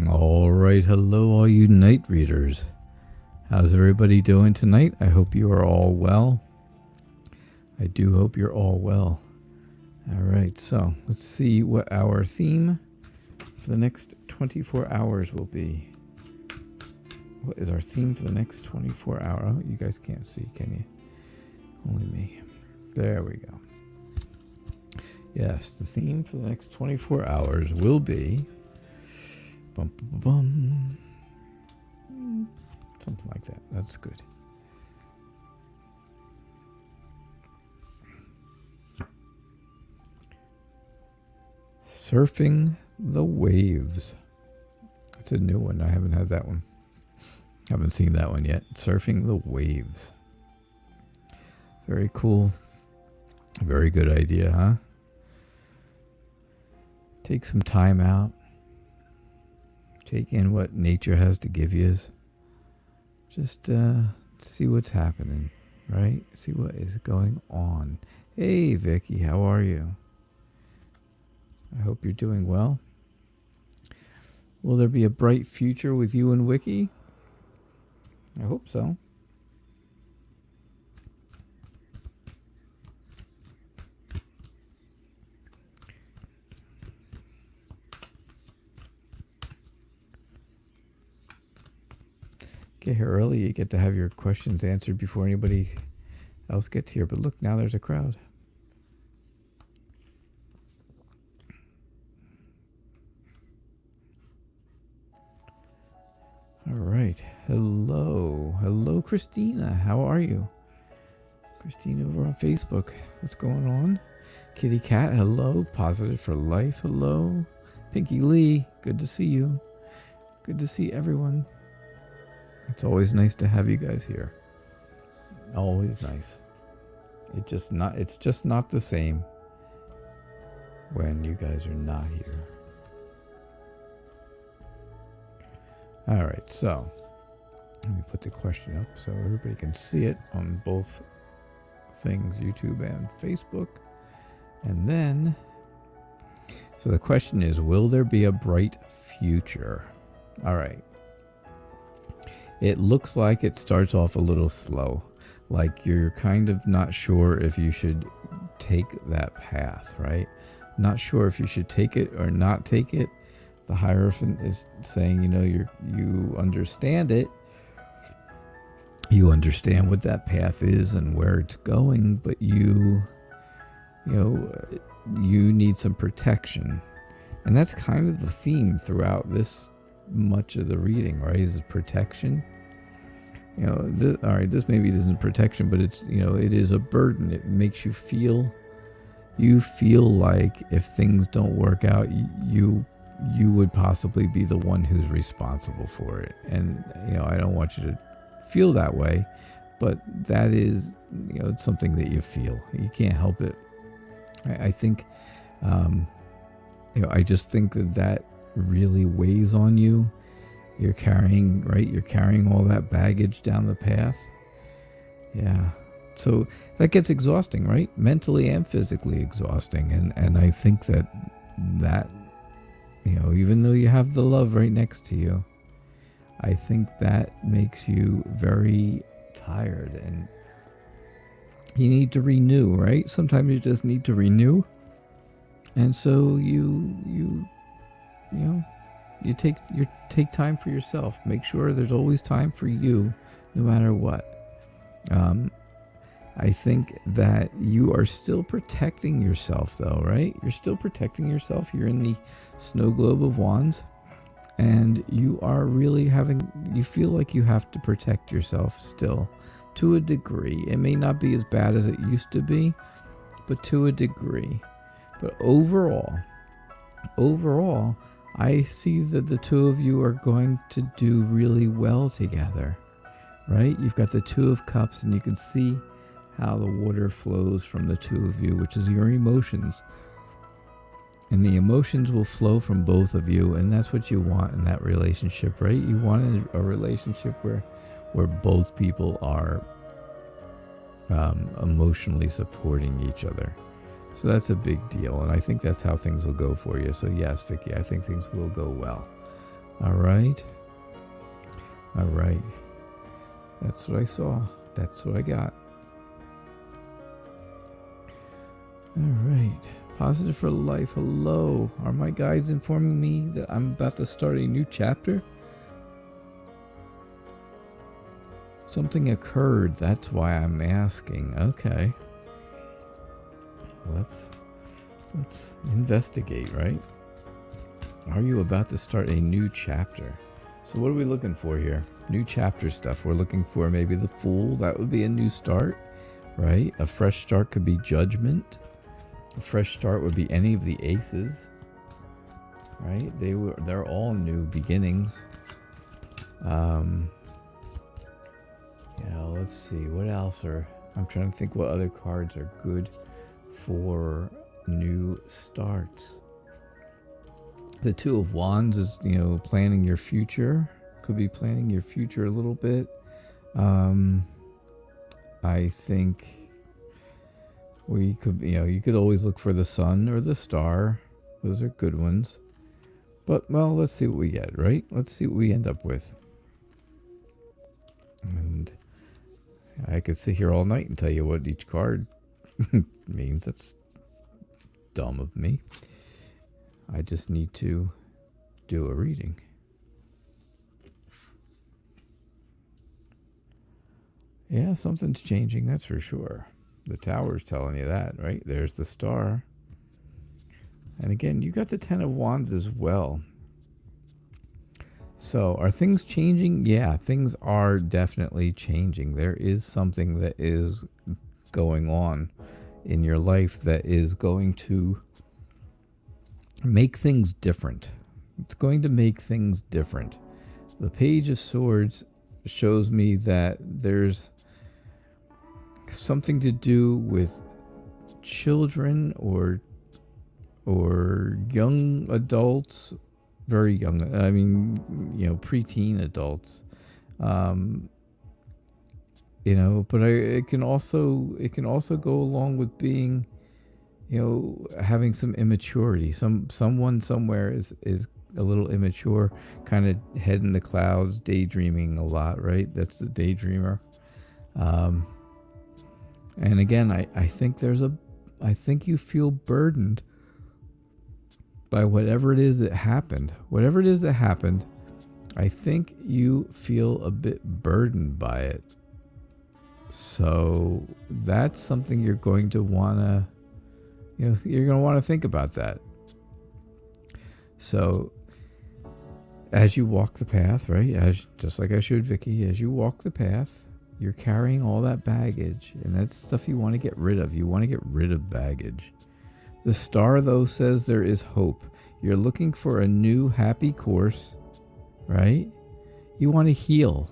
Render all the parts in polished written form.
All right, hello, all you night readers. How's everybody doing tonight? I hope you are all well. I do hope you're all well. All right, so let's see what our theme for the next 24 hours will be. What is our theme for the next 24 hours? Oh, you guys can't see, can you? Only me. There we go. Yes, the theme for the next 24 hours will be bum, bum, bum. Something like that. That's good. Surfing the waves. It's a new one. I haven't had that one. Haven't seen that one yet. Surfing the waves. Very cool. Very good idea, huh? Take some time out. Take in what nature has to give you. Just see what's happening, right? See what is going on. Hey, Vicky, how are you? I hope you're doing well. Will there be a bright future with you and Wiki? I hope so. Get here early, you get to have your questions answered before anybody else gets here. But look, now there's a crowd. All right. Hello. Hello, Christina. How are you? Christina over on Facebook. What's going on? Kitty Cat, hello. Positive for Life, hello. Pinky Lee, good to see you. Good to see everyone. It's always nice to have you guys here. Always nice. It's just not the same when you guys are not here. All right, so let me put the question up so everybody can see it on both things, YouTube and Facebook. And then, so the question is, will there be a bright future? All right. It looks like it starts off a little slow, like you're kind of not sure if you should take that path, right? Not sure if you should take it or not take it. The Hierophant is saying, you understand it. You understand what that path is and where it's going, but you need some protection. And that's kind of the theme throughout this much of the reading, right? Is protection. This maybe isn't protection, but it's, it is a burden. It makes you feel like if things don't work out, you would possibly be the one who's responsible for it. And, I don't want you to feel that way, but that is, it's something that you feel. You can't help it. I think, I just think that really weighs on you. You're carrying all that baggage down the path. Yeah. So that gets exhausting, right? Mentally and physically exhausting. And I think that, even though you have the love right next to you, I think that makes you very tired and you need to renew, right? Sometimes you just need to renew. And so you take time for yourself. Make sure there's always time for you, no matter what. I think that you are still protecting yourself, though, right? You're still protecting yourself. You're in the snow globe of wands, and you are really you feel like you have to protect yourself still, to a degree. It may not be as bad as it used to be, but to a degree. But overall, I see that the two of you are going to do really well together, right? You've got the Two of Cups, and you can see how the water flows from the two of you, which is your emotions. And the emotions will flow from both of you, and that's what you want in that relationship, right? You want a relationship where both people are emotionally supporting each other. So that's a big deal, and I think that's how things will go for you. So yes, Vicky, I think things will go well. All right. All right. That's what I saw. That's what I got. All right. Positive for life. Hello. Are my guides informing me that I'm about to start a new chapter? Something occurred. That's why I'm asking. Okay. Let's investigate, right? Are you about to start a new chapter? So what are we looking for here? New chapter stuff. We're looking for maybe the Fool. That would be a new start, right? A fresh start could be Judgment. A fresh start would be any of the Aces, right? They're all new beginnings. Let's see what else I'm trying to think what other cards are good for new starts. The Two of Wands is, planning your future. Could be planning your future a little bit. I think we could, you could always look for the Sun or the Star. Those are good ones. But, well, let's see what we get, right? Let's see what we end up with. And I could sit here all night and tell you what each card means. That's dumb of me. I just need to do a reading. Yeah, something's changing, that's for sure. The Tower's telling you that, right? There's the Star. And again, you got the Ten of Wands as well. So, are things changing? Yeah, things are definitely changing. There is something that is going on in your life that is going to make things different. It's going to make things different. The Page of Swords shows me that there's something to do with children or young adults, very young, preteen adults. But it can also go along with being, having some immaturity. Someone somewhere is a little immature, kind of head in the clouds, daydreaming a lot, right? That's the daydreamer. And again, I think I think you feel burdened by whatever it is that happened. Whatever it is that happened, I think you feel a bit burdened by it. So that's something you're going to want to, you're going to want to think about that. So as you walk the path, right? Just like I showed Vicky, as you walk the path, you're carrying all that baggage, and that's stuff you want to get rid of. You want to get rid of baggage. The Star, though, says there is hope. You're looking for a new happy course, right? You want to heal.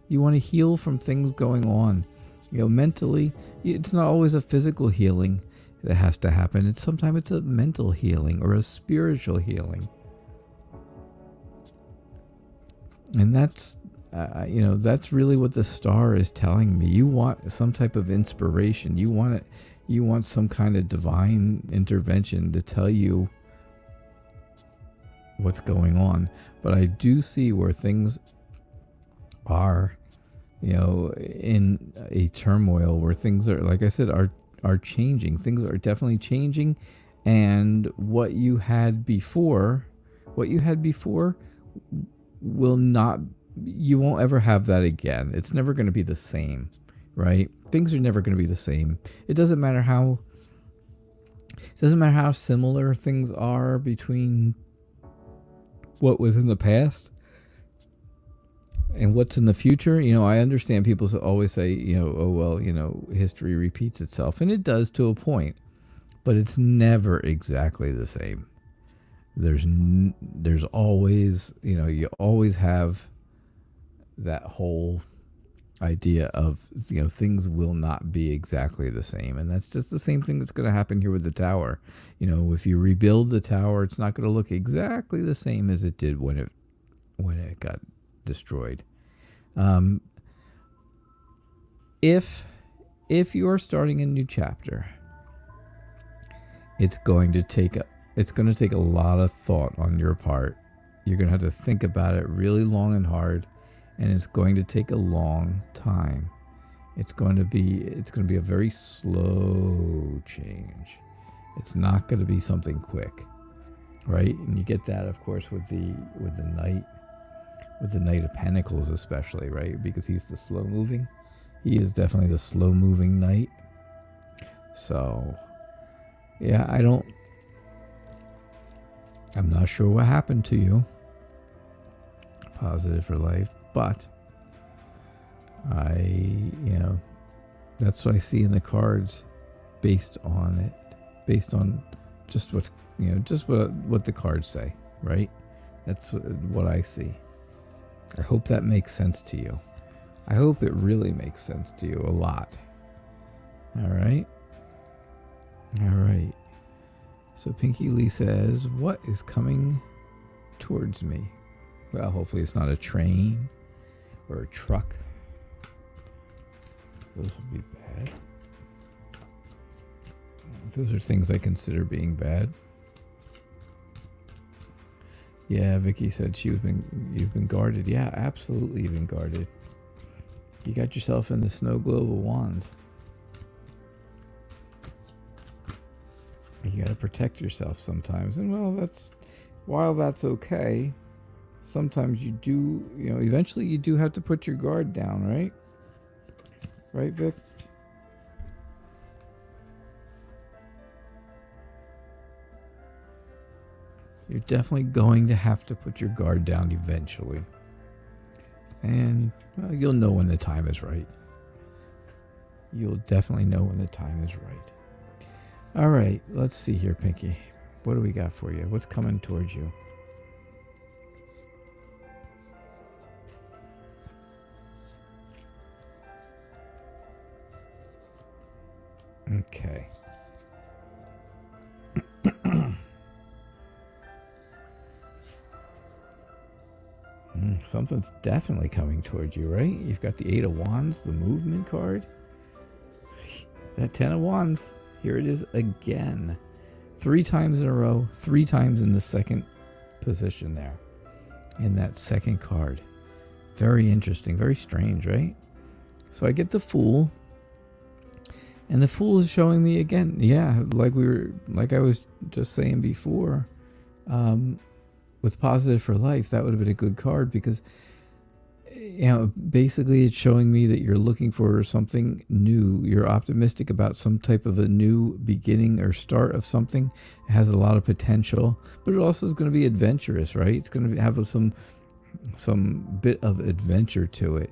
You want to heal from things going on. Mentally, it's not always a physical healing that has to happen. Sometimes it's a mental healing or a spiritual healing. And that's really what the Star is telling me. You want some type of inspiration. You want some kind of divine intervention to tell you what's going on. But I do see where things are, in a turmoil, where things are, like I said, are changing. Things are definitely changing, and what you had before will not. You won't ever have that again. It's never going to be the same, right? Things are never going to be the same. It doesn't matter how similar things are between what was in the past and what's in the future. I understand people always say, history repeats itself, and it does to a point, but it's never exactly the same. There's always, you always have that whole idea of, things will not be exactly the same. And that's just the same thing that's going to happen here with the Tower. If you rebuild the Tower, it's not going to look exactly the same as it did when it got destroyed. If you are starting a new chapter, it's going to take a lot of thought on your part You're going to have to think about it really long and hard, and it's going to take a long time. It's going to be a very slow change. It's not going to be something quick, right? And you get that, of course, with the Knight of Pentacles, especially, right? Because he's the slow moving. He is definitely the slow moving knight. So, yeah, I'm not sure what happened to you. Positive for life, but that's what I see in the cards, based on just what's, just what the cards say, right? That's what I see. I hope that makes sense to you. I hope it really makes sense to you a lot. All right. So Pinky Lee says, what is coming towards me? Well, hopefully it's not a train or a truck. Those would be bad. Those are things I consider being bad. Yeah, Vicky said you've been guarded. Yeah, absolutely, you've been guarded. You got yourself in the snow globe of wands. You got to protect yourself sometimes, and while that's okay, sometimes you do, eventually you do have to put your guard down, right? Right, Vic? You're definitely going to have to put your guard down eventually. And you'll know when the time is right. You'll definitely know when the time is right. All right, let's see here, Pinky. What do we got for you? What's coming towards you? Okay. Something's definitely coming towards you, right? You've got the 8 of Wands, the movement card. That 10 of Wands. Here it is again. 3 times in a row, 3 times in the second position there. In that second card. Very interesting, very strange, right? So I get the Fool. And the Fool is showing me again. Yeah, like I was just saying before, with Positive for Life, that would have been a good card because, basically it's showing me that you're looking for something new. You're optimistic about some type of a new beginning or start of something. It has a lot of potential, but it also is going to be adventurous, right? It's going to have some bit of adventure to it.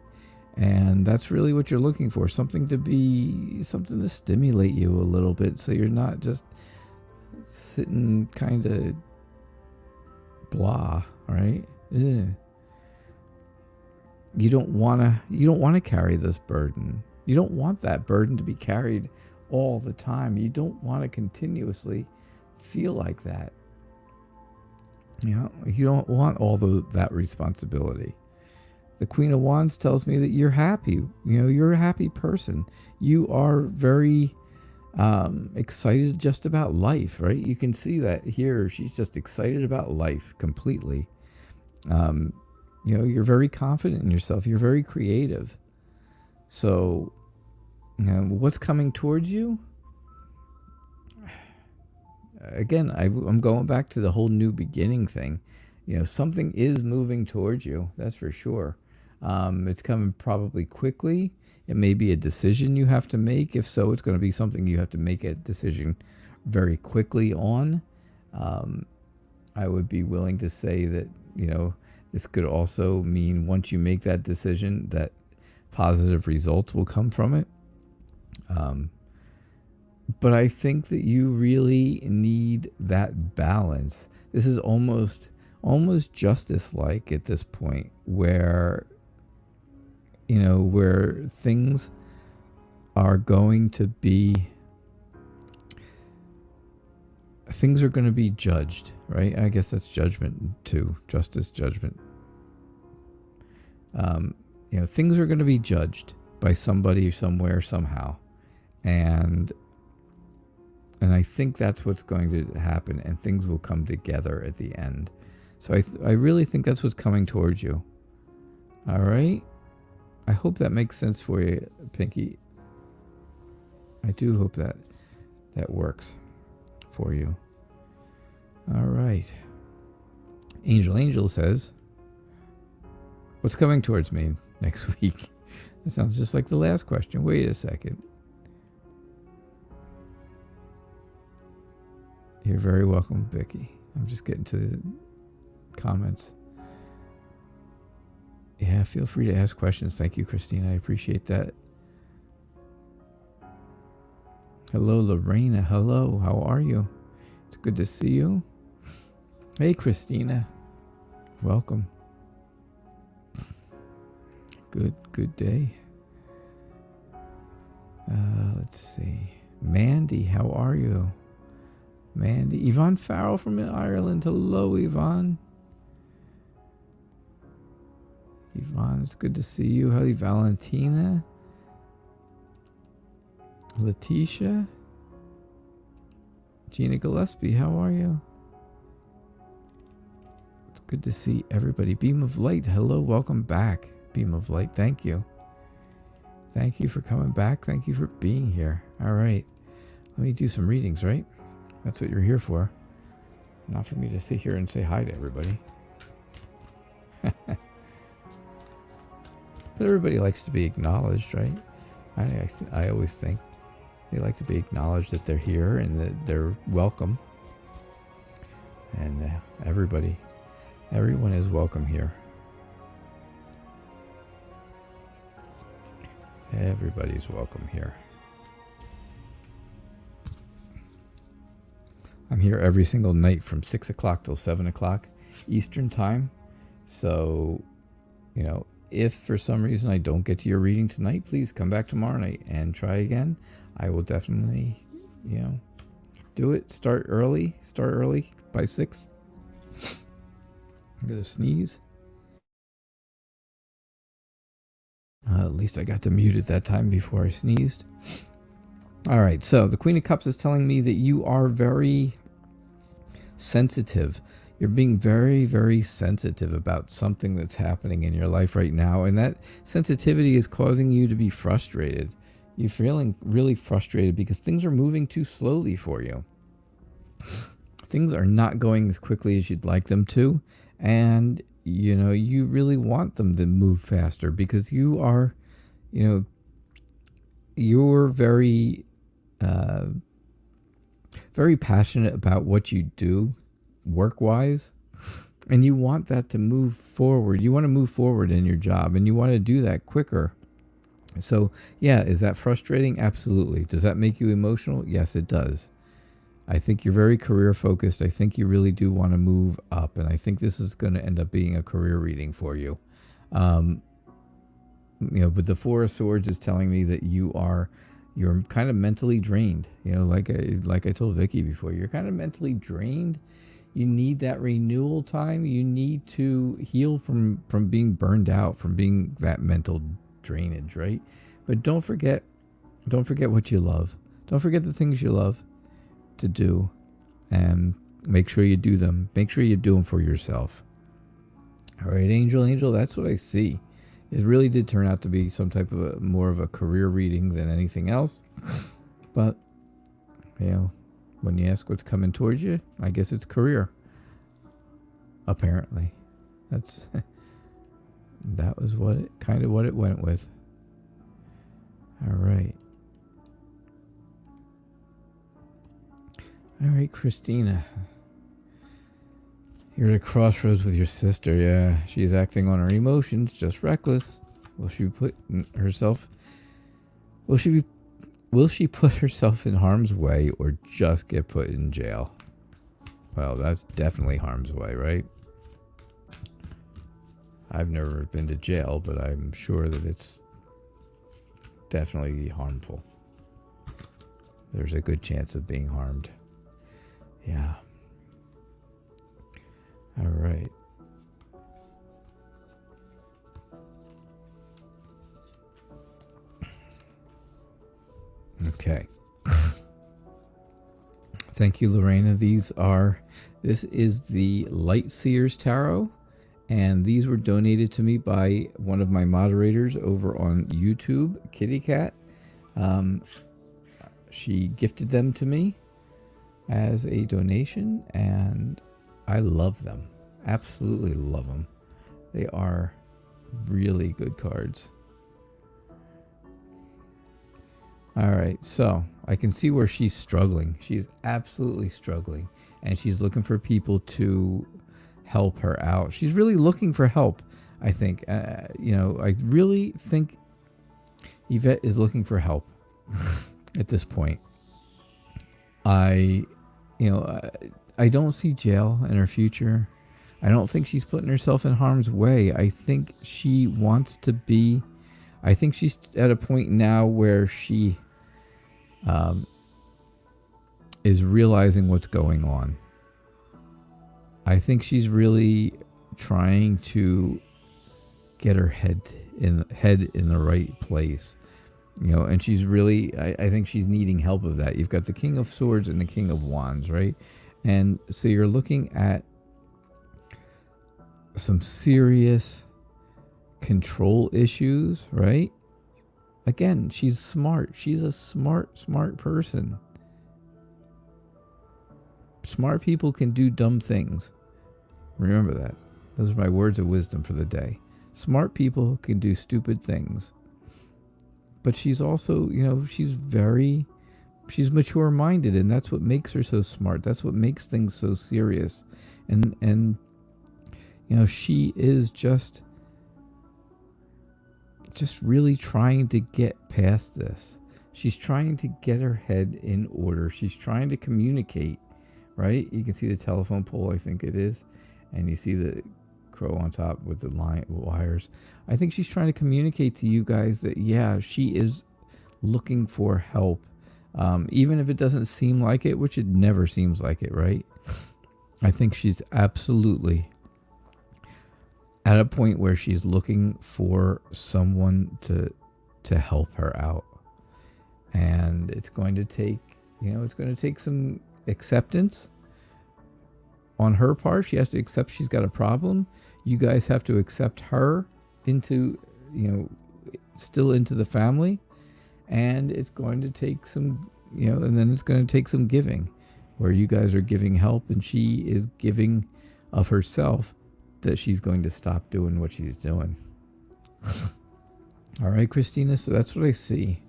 And that's really what you're looking for. Something to stimulate you a little bit, so you're not just sitting kind of blah, right? Ugh. You don't want to carry this burden. You don't want that burden to be carried all the time. You don't want to continuously feel like that. You don't want all that responsibility. The Queen of Wands tells me that you're happy. You're a happy person. You are very excited just about life, right? You can see that here. She's just excited about life completely. You're very confident in yourself. You're very creative. So, what's coming towards you? Again, I'm going back to the whole new beginning thing. Something is moving towards you. That's for sure. It's coming probably quickly. It may be a decision you have to make. If so, it's going to be something you have to make a decision very quickly on. I would be willing to say that, this could also mean once you make that decision that positive results will come from it. But I think that you really need that balance. This is almost justice-like at this point, where things are going to be judged, right? I guess that's judgment too, justice, judgment. Things are going to be judged by somebody, somewhere, somehow, and I think that's what's going to happen, and things will come together at the end. So I really think that's what's coming towards you. All right? I hope that makes sense for you, Pinky. I do hope that works for you. All right. Angel says, what's coming towards me next week? That sounds just like the last question. Wait a second. You're very welcome, Vicky. I'm just getting to the comments. Yeah, feel free to ask questions. Thank you, Christina. I appreciate that. Hello, Lorena. Hello, how are you? It's good to see you. Hey, Christina. Welcome. Good day. Let's see. Mandy, how are you? Mandy. Yvonne Farrell from Ireland. Hello, Yvonne. Yvonne, it's good to see you. Hello, Valentina. Letitia. Gina Gillespie, how are you? It's good to see everybody. Beam of Light, hello, welcome back. Beam of Light, thank you. Thank you for coming back. Thank you for being here. All right. Let me do some readings, right? That's what you're here for. Not for me to sit here and say hi to everybody. But everybody likes to be acknowledged, right? I always think they like to be acknowledged that they're here and that they're welcome. And everyone is welcome here. Everybody's welcome here. I'm here every single night from 6 o'clock till 7 o'clock Eastern time. So, if for some reason I don't get to your reading tonight, please come back tomorrow night and try again. I will definitely, do it. Start early by 6. I'm going to sneeze. At least I got to mute at that time before I sneezed. All right, so the Queen of Cups is telling me that you are very sensitive. You're being very, very sensitive about something that's happening in your life right now, and that sensitivity is causing you to be frustrated. You're feeling really frustrated because things are moving too slowly for you. Things are not going as quickly as you'd like them to, and you really want them to move faster because you are, you're very, very passionate about what you do work-wise, and you want that to move forward. You want to move forward in your job, and you want to do that quicker. So, yeah, is that frustrating? Absolutely. Does that make you emotional? Yes, it does. I think you're very career-focused. I think you really do want to move up, and I think this is going to end up being a career reading for you. But the Four of Swords is telling me that you're kind of mentally drained. Like I told Vicky before, you're kind of mentally drained. You need that renewal time. You need to heal from being burned out, from being that mental drainage, right? But don't forget what you love. Don't forget the things you love to do, and make sure you do them. Make sure you do them for yourself. All right, Angel, that's what I see. It really did turn out to be some type of more of a career reading than anything else. But, when you ask what's coming towards you, I guess it's career. Apparently. That was what it went with. All right. All right, Christina. You're at a crossroads with your sister. Yeah, she's acting on her emotions, just reckless. Will she put herself in harm's way or just get put in jail? Well, that's definitely harm's way, right? I've never been to jail, but I'm sure that it's definitely harmful. There's a good chance of being harmed. Yeah. All right. Okay. Thank you, Lorena. These are This is the Light Seers Tarot, and these were donated to me by one of my moderators over on YouTube, Kitty Cat. She gifted them to me as a donation, and I love them. Absolutely love them. They are really good cards. All right, so I can see where she's struggling. She's absolutely struggling, and she's looking for people to help her out. She's really looking for help, I think. I really think Yvette is looking for help at this point. I don't see jail in her future. I don't think she's putting herself in harm's way. I think she wants to be. I think she's at a point now where she is realizing what's going on. I think she's really trying to get her head in the right place. And she's really, I think she's needing help of that. You've got the King of Swords and the King of Wands, right? And so you're looking at some serious control issues, right? Again, she's smart. She's a smart person. Smart people can do dumb things. Remember that. Those are my words of wisdom for the day. Smart people can do stupid things. But she's also, she's mature-minded, and that's what makes her so smart. That's what makes things so serious. And she is just really trying to get past this. She's trying to get her head in order. She's trying to communicate, right? You can see the telephone pole, I think it is. And you see the crow on top with the wires. I think she's trying to communicate to you guys that, yeah, she is looking for help. Even if it doesn't seem like it, which it never seems like it, right? I think she's absolutely at a point where she's looking for someone to help her out. And it's going to take some acceptance on her part. She has to accept she's got a problem. You guys have to accept her into, still into the family. And it's going to take some, and then it's going to take some giving, where you guys are giving help and she is giving of herself, that she's going to stop doing what she's doing. All right, Christina, so that's what I see.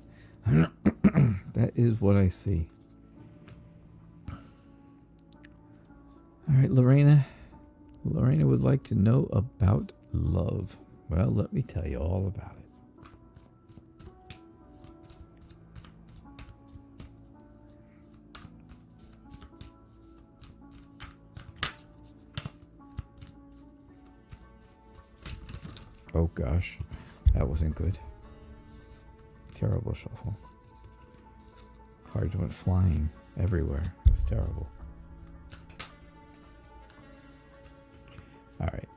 That is what I see. All right, Lorena. Lorena would like to know about love. Well, let me tell you all about it. Oh gosh, that wasn't good. Terrible shuffle. Cards went flying everywhere. It was terrible. All right.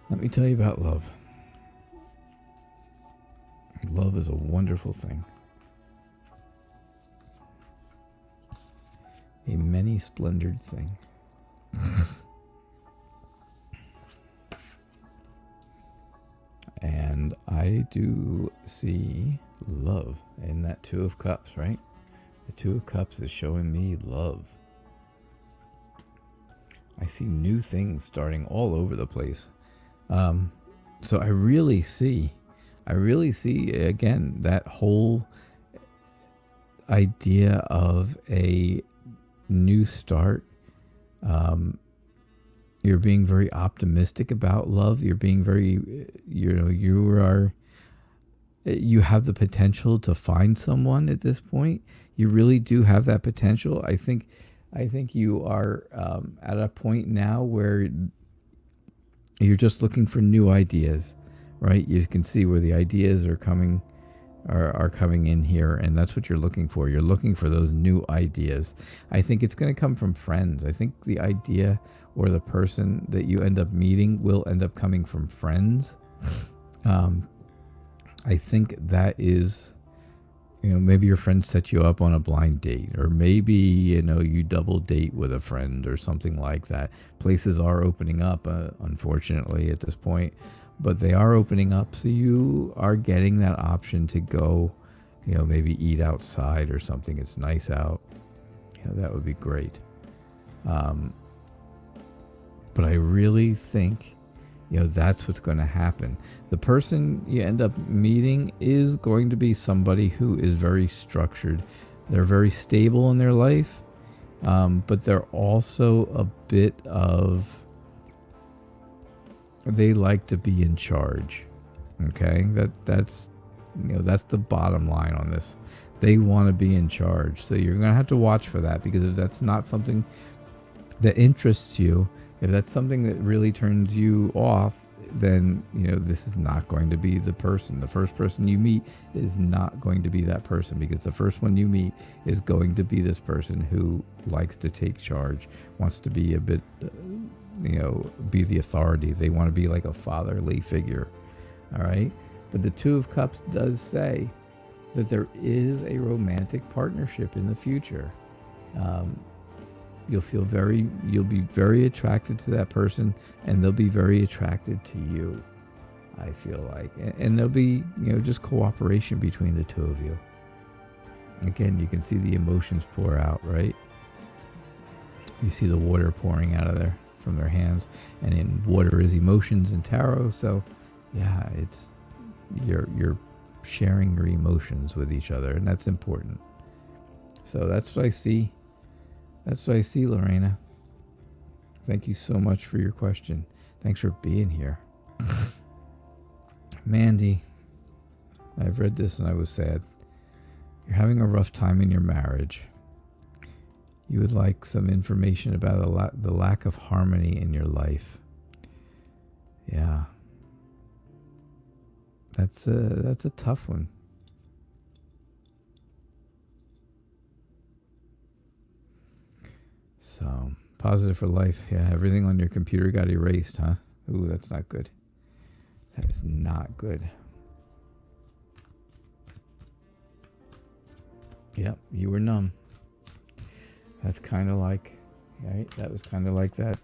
Let me tell you about love. Love is a wonderful thing. A many-splendored thing. And I do see love in that Two of Cups, right? The Two of Cups is showing me love. I see new things starting all over the place. So I really see, again, that whole idea of a new start. You're being very optimistic about love. You're being very, you have the potential to find someone at this point. You really do have that potential. I think you are at a point now where you're just looking for new ideas, right? You can see where the ideas are coming in here, and that's what you're looking for. You're looking for those new ideas. I think it's going to come from friends. I think the idea or the person that you end up meeting will end up coming from friends. I think that is maybe your friend set you up on a blind date, or maybe, you double date with a friend or something like that. Places are opening up, unfortunately, at this point, but they are opening up. So you are getting that option to go, maybe eat outside or something. It's nice out. That would be great. But I really think, that's what's going to happen. The person you end up meeting is going to be somebody who is very structured. They're very stable in their life, but they're also a bit of, they like to be in charge. Okay, that's the bottom line on this. They want to be in charge. So you're going to have to watch for that, because if that's not something that interests you, if that's something that really turns you off, then, this is not going to be the person. The first person you meet is not going to be that person, because the first one you meet is going to be this person who likes to take charge, wants to be a bit, be the authority. They want to be like a fatherly figure. All right. But the Two of Cups does say that there is a romantic partnership in the future. You'll be very attracted to that person, and they'll be very attracted to you, I feel like. And there'll be, just cooperation between the two of you. Again, you can see the emotions pour out, right? You see the water pouring out of there from their hands, and in water is emotions in tarot. So yeah, it's, you're sharing your emotions with each other, and that's important. So that's what I see. That's what I see, Lorena. Thank you so much for your question. Thanks for being here. Mandy, I've read this and I was sad. You're having a rough time in your marriage. You would like some information about the lack of harmony in your life. Yeah. That's a tough one. So, positive for life. Yeah, everything on your computer got erased, huh? Ooh, that's not good. That is not good. Yep, you were numb. That's kind of like, right? That was kind of like that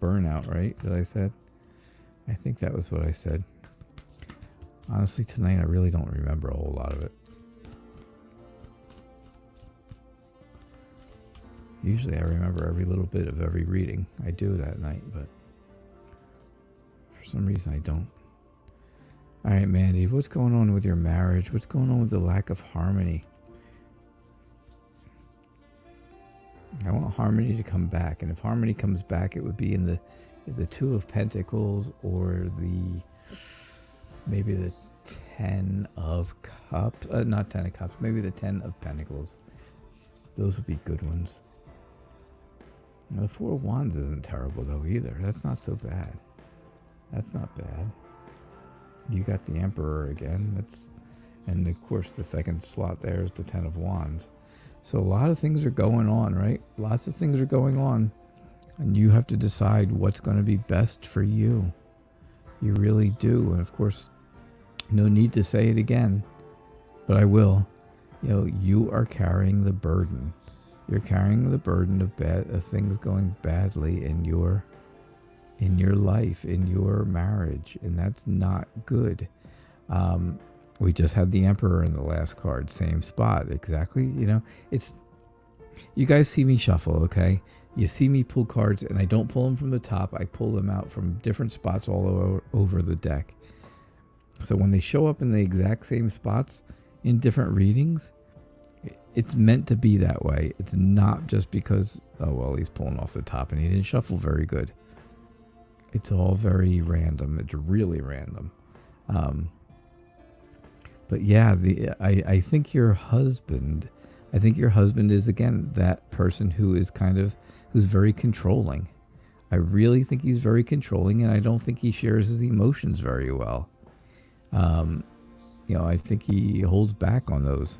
burnout, right? That I said. I think that was what I said. Honestly, tonight I really don't remember a whole lot of it. Usually I remember every little bit of every reading I do that night, but for some reason I don't. All right, Mandy, what's going on with your marriage? What's going on with the lack of harmony? I want harmony to come back, and if harmony comes back, it would be in the Two of Pentacles, or maybe the 10 of Cups. Not 10 of Cups, maybe the 10 of Pentacles. Those would be good ones. Now, the Four of Wands isn't terrible, though, either. That's not so bad. That's not bad. You got the Emperor again. And, of course, the second slot there is the 10 of Wands. So a lot of things are going on, right? Lots of things are going on. And you have to decide what's going to be best for you. You really do. And, of course, no need to say it again, but I will. You are carrying the burden. You're carrying the burden of things going badly in your life, in your marriage, and that's not good. We just had the Emperor in the last card, same spot, exactly. It's, you guys see me shuffle, okay? You see me pull cards, and I don't pull them from the top. I pull them out from different spots all over the deck. So when they show up in the exact same spots in different readings, it's meant to be that way. It's not just because, oh, well, he's pulling off the top and he didn't shuffle very good. It's all very random. It's really random. But yeah, I think your husband is, again, that person who's very controlling. I really think he's very controlling, and I don't think he shares his emotions very well. I think he holds back on those.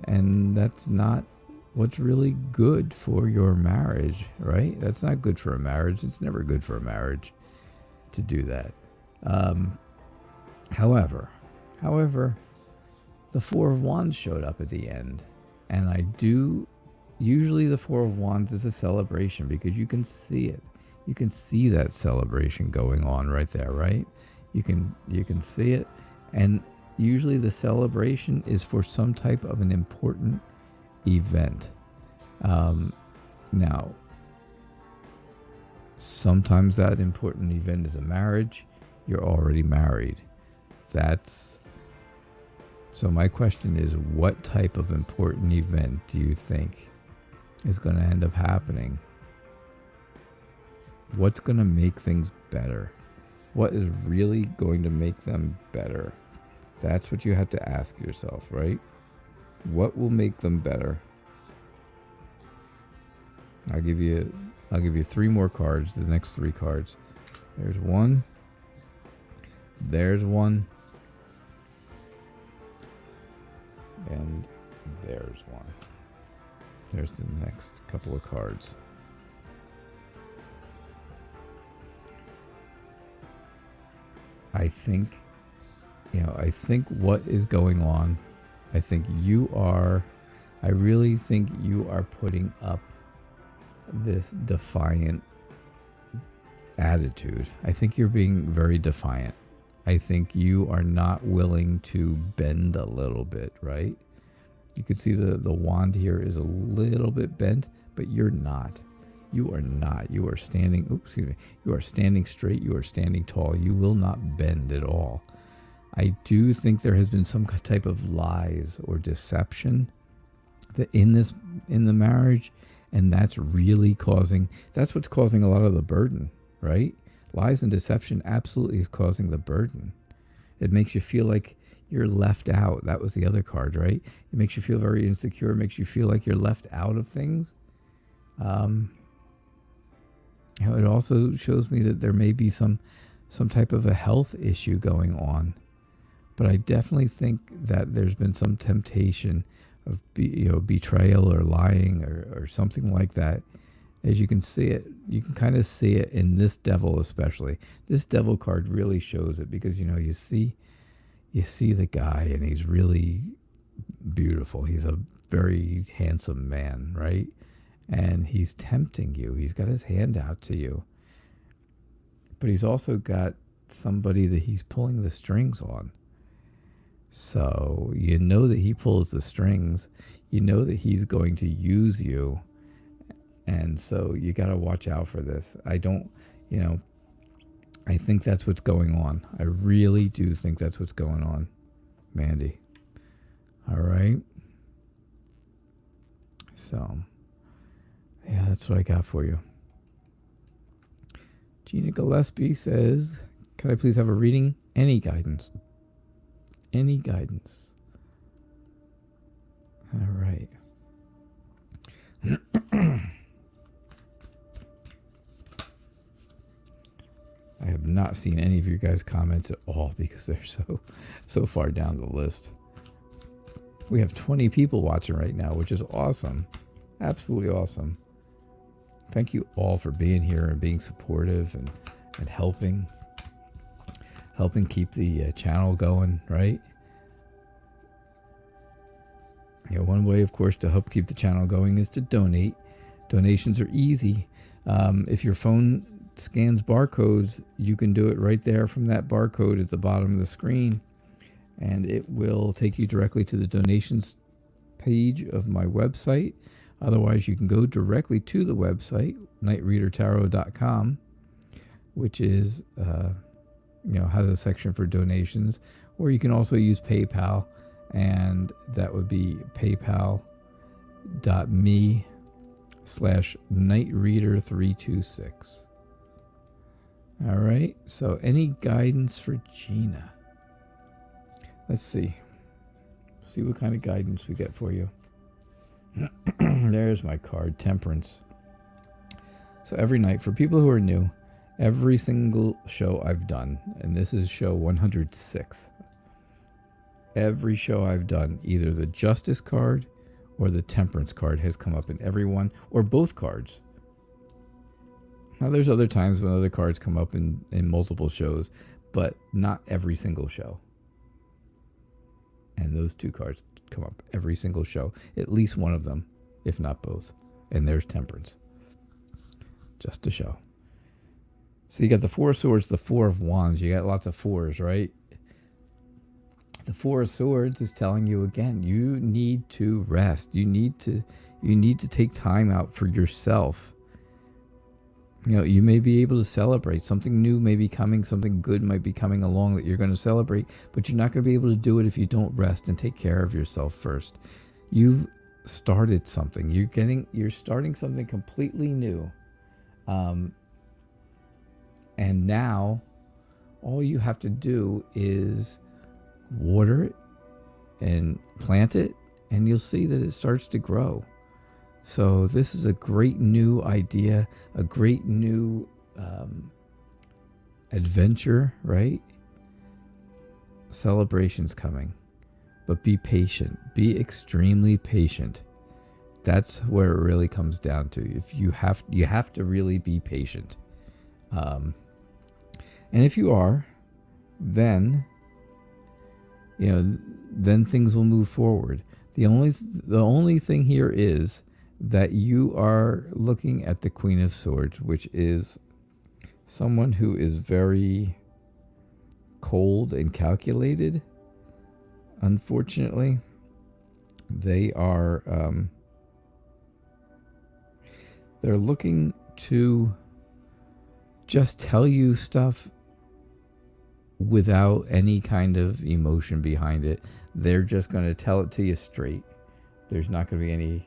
And that's not what's really good for your marriage, right? That's not good for a marriage. It's never good for a marriage to do that. However, the Four of Wands showed up at the end. And usually the Four of Wands is a celebration because you can see it. You can see that celebration going on right there, right? You can see it. And usually the celebration is for some type of an important event. Now, sometimes that important event is a marriage. You're already married. So my question is, what type of important event do you think is going to end up happening? What's going to make things better? What is really going to make them better? That's what you have to ask yourself, right? What will make them better? I'll give you 3 more cards, the next 3 cards. There's one. There's one. And there's one. There's the next couple of cards. I think what is going on, I really think you are putting up this defiant attitude. I think you're being very defiant. I think you are not willing to bend a little bit, right? You can see the wand here is a little bit bent, but you're not. You are not. You are standing, you are standing straight. You are standing tall. You will not bend at all. I do think there has been some type of lies or deception that in the marriage, and that's what's causing a lot of the burden, right? Lies and deception absolutely is causing the burden. It makes you feel like you're left out. That was the other card, right? It makes you feel very insecure. It makes you feel like you're left out of things. It also shows me that there may be some type of a health issue going on. But I definitely think that there's been some temptation of betrayal or lying or something like that. As you can see it, you can kind of see it in this devil especially. This devil card really shows it because, you see the guy and he's really beautiful. He's a very handsome man, right? And he's tempting you. He's got his hand out to you. But he's also got somebody that he's pulling the strings on. So you know that he pulls the strings. You know that he's going to use you. And so you got to watch out for this. I think that's what's going on. I really do think that's what's going on, Mandy. All right. So, yeah, that's what I got for you. Gina Gillespie says, can I please have a reading? Any guidance. Any guidance. All right. I have not seen any of your guys' comments at all because they're so far down the list. We have 20 people watching right now, which is awesome. Absolutely awesome. Thank you all for being here and being supportive and helping keep the channel going, right? One way, of course, to help keep the channel going is to donate. Donations are easy. If your phone scans barcodes, you can do it right there from that barcode at the bottom of the screen, and it will take you directly to the donations page of my website. Otherwise, you can go directly to the website, nightreadertarot.com, which is has a section for donations, or you can also use PayPal, and that would be paypal.me/nightreader326. All right, so any guidance for Gina? Let's see what kind of guidance we get for you. There's my card, Temperance. So every night, for people who are new, every single show I've done, and this is show 106, every show I've done, either the Justice card or the Temperance card has come up in every one, or both cards. Now, there's other times when other cards come up in multiple shows, but not every single show. And those two cards come up every single show. At least one of them, if not both. And there's Temperance. Just to show. So you got the Four of Swords, the Four of Wands. You got lots of fours, right? The Four of Swords is telling you again, you need to rest. You need to take time out for yourself. You know, you may be able to celebrate. Something new may be coming. Something good might be coming along that you're going to celebrate. But you're not going to be able to do it if you don't rest and take care of yourself first. You've started something. You're starting something completely new. And now all you have to do is water it and plant it, and you'll see that it starts to grow. So this is a great new idea, a great new adventure, right? Celebration's coming. But be patient. Be extremely patient. That's where it really comes down to. If you have to really be patient. And if you are, then then things will move forward. The only thing here is that you are looking at the Queen of Swords, which is someone who is very cold and calculated. Unfortunately, they are they're looking to just tell you stuff without any kind of emotion behind it. They're just going to tell it to you straight. There's not going to be any,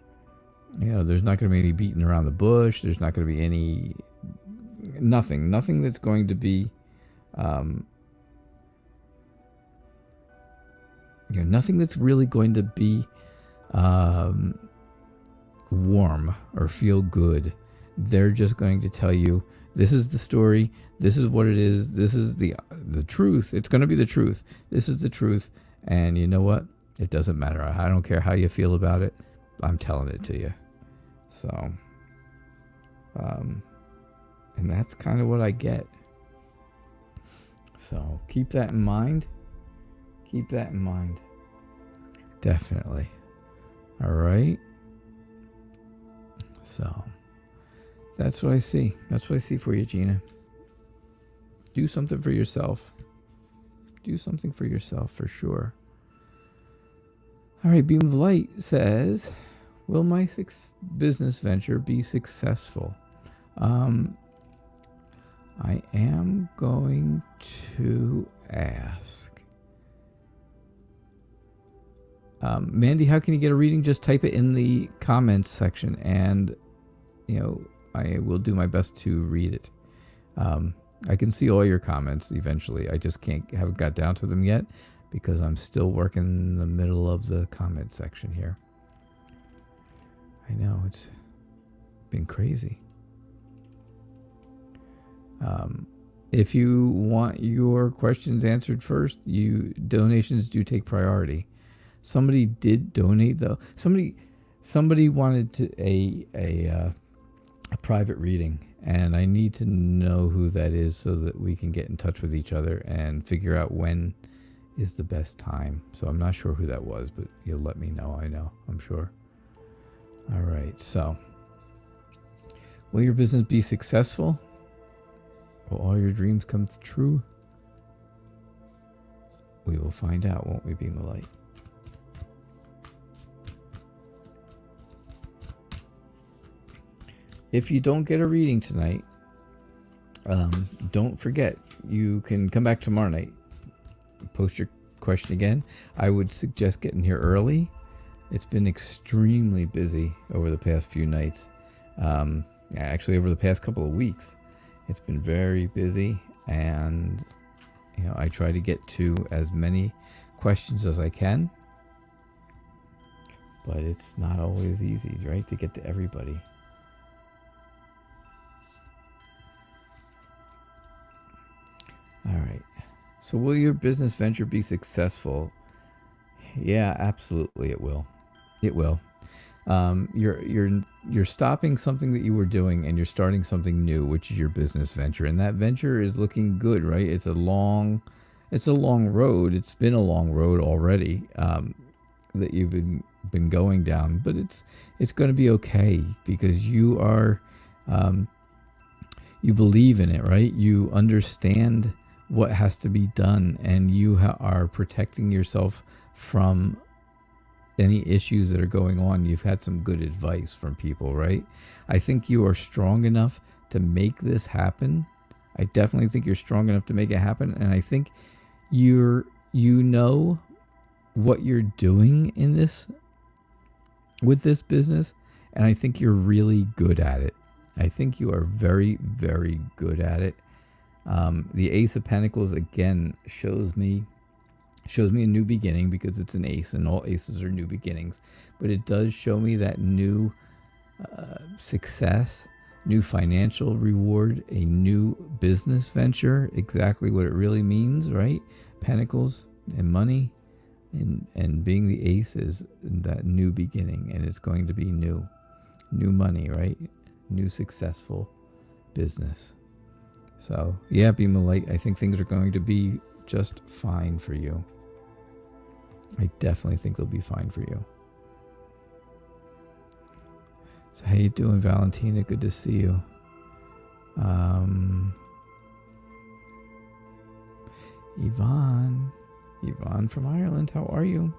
there's not going to be any beating around the bush. There's not going to be any, nothing that's going to be, nothing that's really going to be warm or feel good. They're just going to tell you, this is the story. This is what it is. This is the truth. It's going to be the truth. This is the truth. And you know what? It doesn't matter. I don't care how you feel about it. I'm telling it to you. So, and that's kind of what I get. So keep that in mind. Keep that in mind. Definitely. All right. So that's what I see. That's what I see for you, Gina. Do something for yourself. Do something for yourself for sure. All right, Beam of Light says, will my business venture be successful? I am going to ask. Mandy, how can you get a reading? Just type it in the comments section, and I will do my best to read it. I can see all your comments eventually. I just haven't got down to them yet because I'm still working in the middle of the comment section here. I know, it's been crazy. If you want your questions answered first, donations do take priority. Somebody did donate though. Somebody wanted a private reading, and I need to know who that is so that we can get in touch with each other and figure out when is the best time. So I'm not sure who that was, but you'll let me know. I'm sure. All right, so will your business be successful? Will all your dreams come true? We will find out, won't we, Beam of Light? If you don't get a reading tonight, don't forget, you can come back tomorrow night. Post your question again. I would suggest getting here early. It's been extremely busy over the past few nights. Actually, over the past couple of weeks. It's been very busy, and I try to get to as many questions as I can. But it's not always easy, right, to get to everybody. All right. So will your business venture be successful? Yeah, absolutely it will. It will. You're stopping something that you were doing, and you're starting something new, which is your business venture. And that venture is looking good, right? It's a long it's a long road. It's been a long road already that you've been going down, but it's going to be okay because you are you believe in it, right? You understand what has to be done, and you are protecting yourself from any issues that are going on. You've had some good advice from people, right? I think you are strong enough to make this happen. I definitely think you're strong enough to make it happen, and I think you know what you're doing in this with this business, and I think you're really good at it. I think you are very, very good at it. The Ace of Pentacles again shows me a new beginning because it's an ace, and all aces are new beginnings. But it does show me that new success, new financial reward, a new business venture. Exactly what it really means, right? Pentacles and money, and being the ace is that new beginning, and it's going to be new money, right? New successful business. So yeah, Beam of Light, I think things are going to be just fine for you. I definitely think they'll be fine for you. So how you doing, Valentina? Good to see you. Yvonne from Ireland, how are you?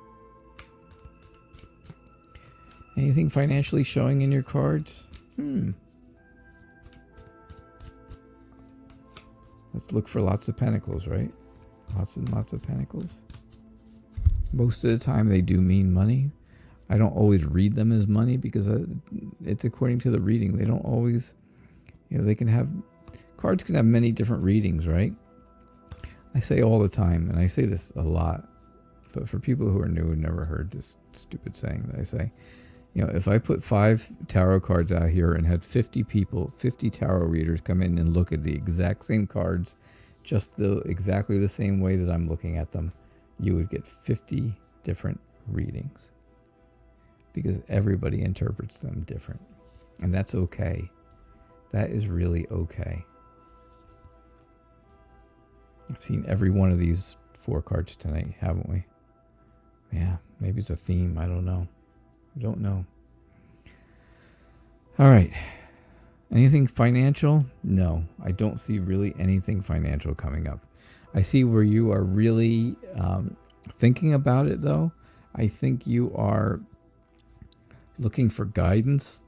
Anything financially showing in your cards? Let's look for lots of pentacles, right? Lots and lots of pentacles. Most of the time they do mean money. I don't always read them as money because it's according to the reading. They don't always, they can have, cards can have many different readings, right? I say all the time, and I say this a lot, but for people who are new and never heard this stupid saying that I say, if I put 5 tarot cards out here and had 50 people, 50 tarot readers come in and look at the exact same cards, just exactly the same way that I'm looking at them, you would get 50 different readings because everybody interprets them different. And that's okay. That is really okay. I've seen every one of these 4 cards tonight, haven't we? Yeah, maybe it's a theme. I don't know. I don't know. All right. Anything financial? No, I don't see really anything financial coming up. I see where you are really thinking about it, though. I think you are looking for guidance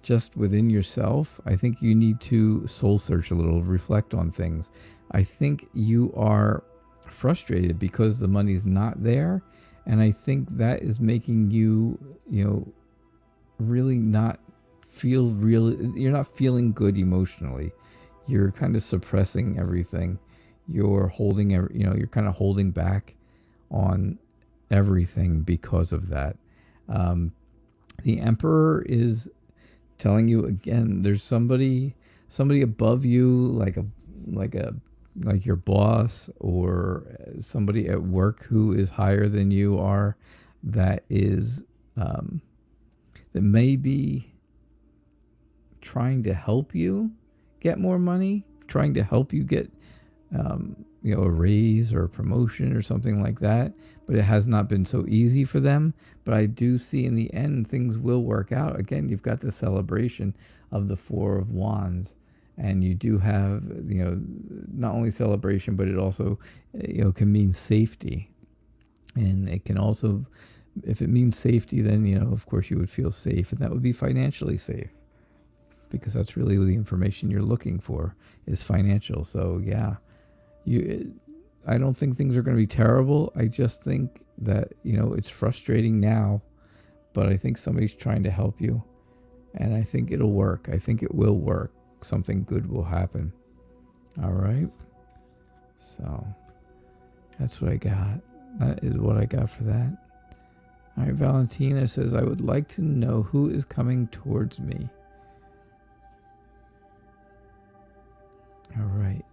just within yourself. I think you need to soul search a little, reflect on things. I think you are frustrated because the money's not there. And I think that is making you, really not feel you're not feeling good emotionally. You're kind of suppressing everything. You're holding, you're kind of holding back on everything because of that. The Emperor is telling you again, there's somebody above you, like your boss or somebody at work who is higher than you are, that is that may be trying to help you get more money, trying to help you get a raise or a promotion or something like that, but it has not been so easy for them. But I do see in the end things will work out. Again, you've got the celebration of the 4 of Wands. And you do have, not only celebration, but it also, can mean safety. And it can also, if it means safety, then, of course you would feel safe. And that would be financially safe. Because that's really the information you're looking for is financial. So, yeah, I don't think things are going to be terrible. I just think that, it's frustrating now. But I think somebody's trying to help you. And I think it'll work. I think it will work. Something good will happen. All right. So that's what I got. That is what I got for that. All right. Valentina says, I would like to know who is coming towards me. All right.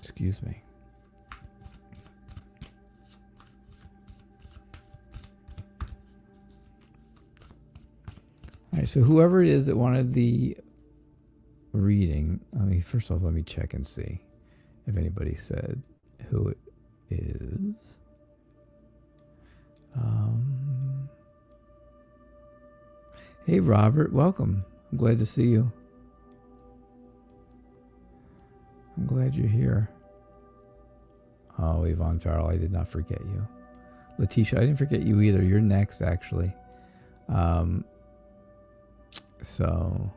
Excuse me. All right, so whoever it is that wanted the reading, first off, let me check and see if anybody said who it is. Hey, Robert, welcome. I'm glad to see you. I'm glad you're here. Oh, Yvonne Farrell, I did not forget you. Letitia, I didn't forget you either. You're next, actually. So...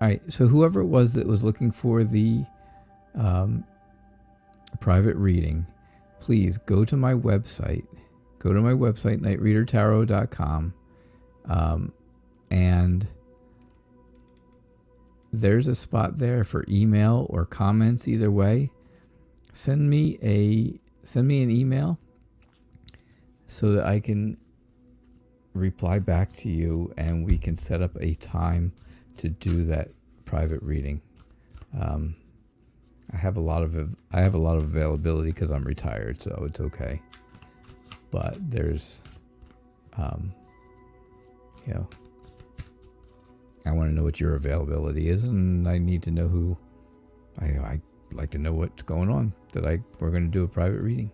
All right, so whoever it was that was looking for the private reading, please go to my website. Go to my website, nightreadertarot.com, and there's a spot there for email or comments. Either way, send me an email so that I can reply back to you, and we can set up a time to do that private reading. I have a lot of availability because I'm retired, so it's okay. But there's, I want to know what your availability is, and I need to know who. I like to know what's going on. We're going to do a private reading.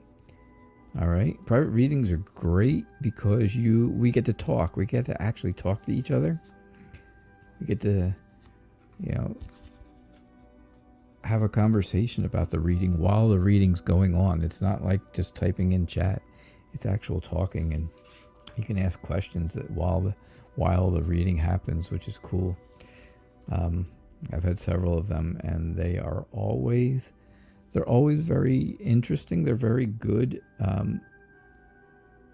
All right, private readings are great because we get to talk. We get to actually talk to each other. We get to, have a conversation about the reading while the reading's going on. It's not like just typing in chat. It's actual talking, and you can ask questions while the reading happens, which is cool. I've had several of them, and they're always very interesting. They're very good.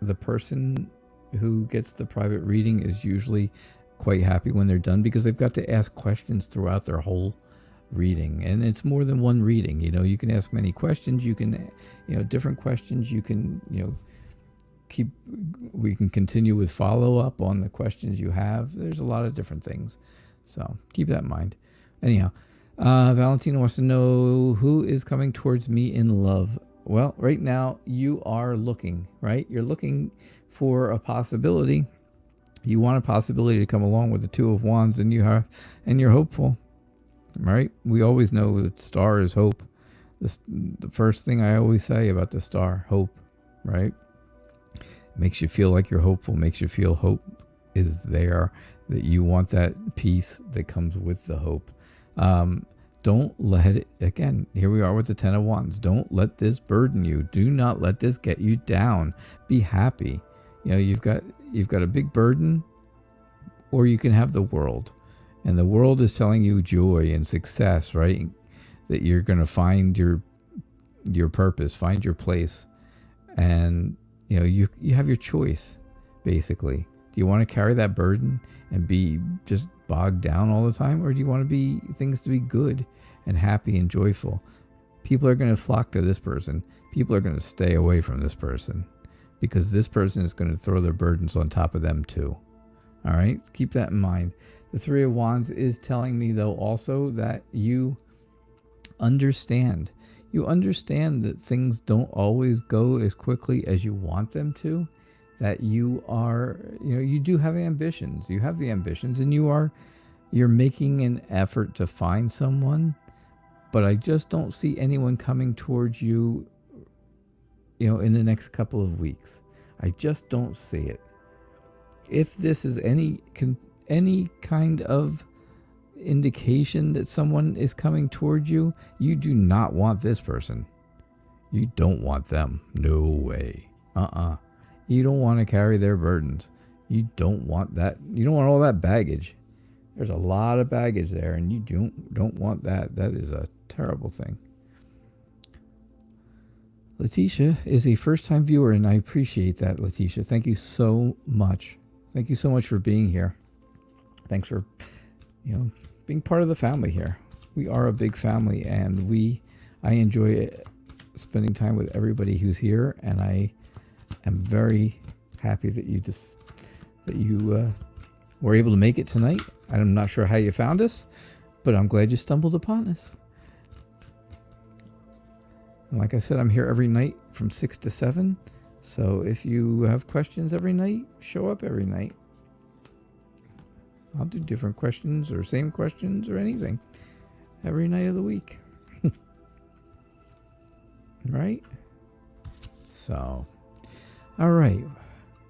The person who gets the private reading is usually quite happy when they're done because they've got to ask questions throughout their whole reading, and it's more than one reading. You can ask many questions. You can, different questions. You can, we can continue with follow-up on the questions you have. There's a lot of different things, so keep that in mind. Anyhow, Valentina wants to know who is coming towards me in love. Well, right now you are looking, right? You're looking for a possibility. You want a possibility to come along with the Two of Wands, and you're hopeful, right? We always know that star is hope. The first thing I always say about the star, hope, right? Makes you feel like you're hopeful, makes you feel hope is there, that you want that peace that comes with the hope. Don't let it, again, here we are with the Ten of Wands. Don't let this burden you. Do not let this get you down. Be happy. You've got a big burden, or you can have the world. And the world is telling you joy and success, right? That you're going to find your purpose, find your place. And, you have your choice, basically. Do you want to carry that burden and be just bogged down all the time? Or do you want things to be good and happy and joyful? People are going to flock to this person. People are going to stay away from this person because this person is going to throw their burdens on top of them too. All right? Keep that in mind. The Three of Wands is telling me, though, also that you understand. You understand that things don't always go as quickly as you want them to. That you are, you do have ambitions. You have the ambitions, and you're making an effort to find someone. But I just don't see anyone coming towards you, in the next couple of weeks. I just don't see it. If this is any kind of indication that someone is coming towards you, you do not want this person. You don't want them. No way. You don't want to carry their burdens. You don't want that. You don't want all that baggage. There's a lot of baggage there, and you don't want that. That is a terrible thing. Letitia is a first-time viewer, and I appreciate that, Letitia. Thank you so much. Thank you so much for being here. Thanks for, being part of the family here. We are a big family, and I enjoy spending time with everybody who's here, and I am very happy that you were able to make it tonight. I'm not sure how you found us, but I'm glad you stumbled upon us. And like I said, I'm here every night from 6 to 7. So if you have questions every night, show up every night. I'll do different questions or same questions or anything every night of the week. Right? So, all right.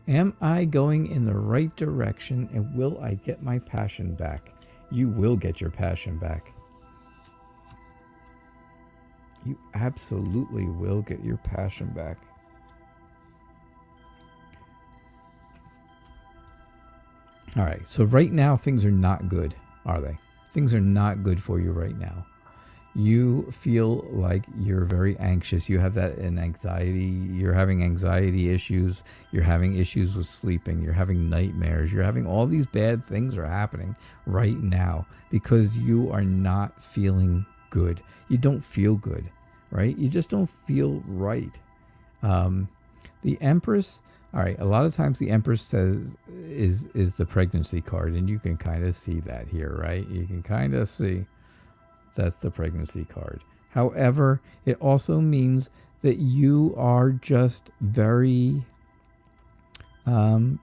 Am I going in the right direction, and will I get my passion back? You will get your passion back. You absolutely will get your passion back. All right. So right now, things are not good, are they? Things are not good for you right now. You feel like you're very anxious. You have that in anxiety. You're having anxiety issues. You're having issues with sleeping. You're having nightmares. You're having all these bad things are happening right now because you are not feeling good. You don't feel good, right? You just don't feel right. The Empress, all right, a lot of times the Empress says is the pregnancy card, and you can kind of see that here, right? You can kind of see. That's the pregnancy card. However, it also means that you are just very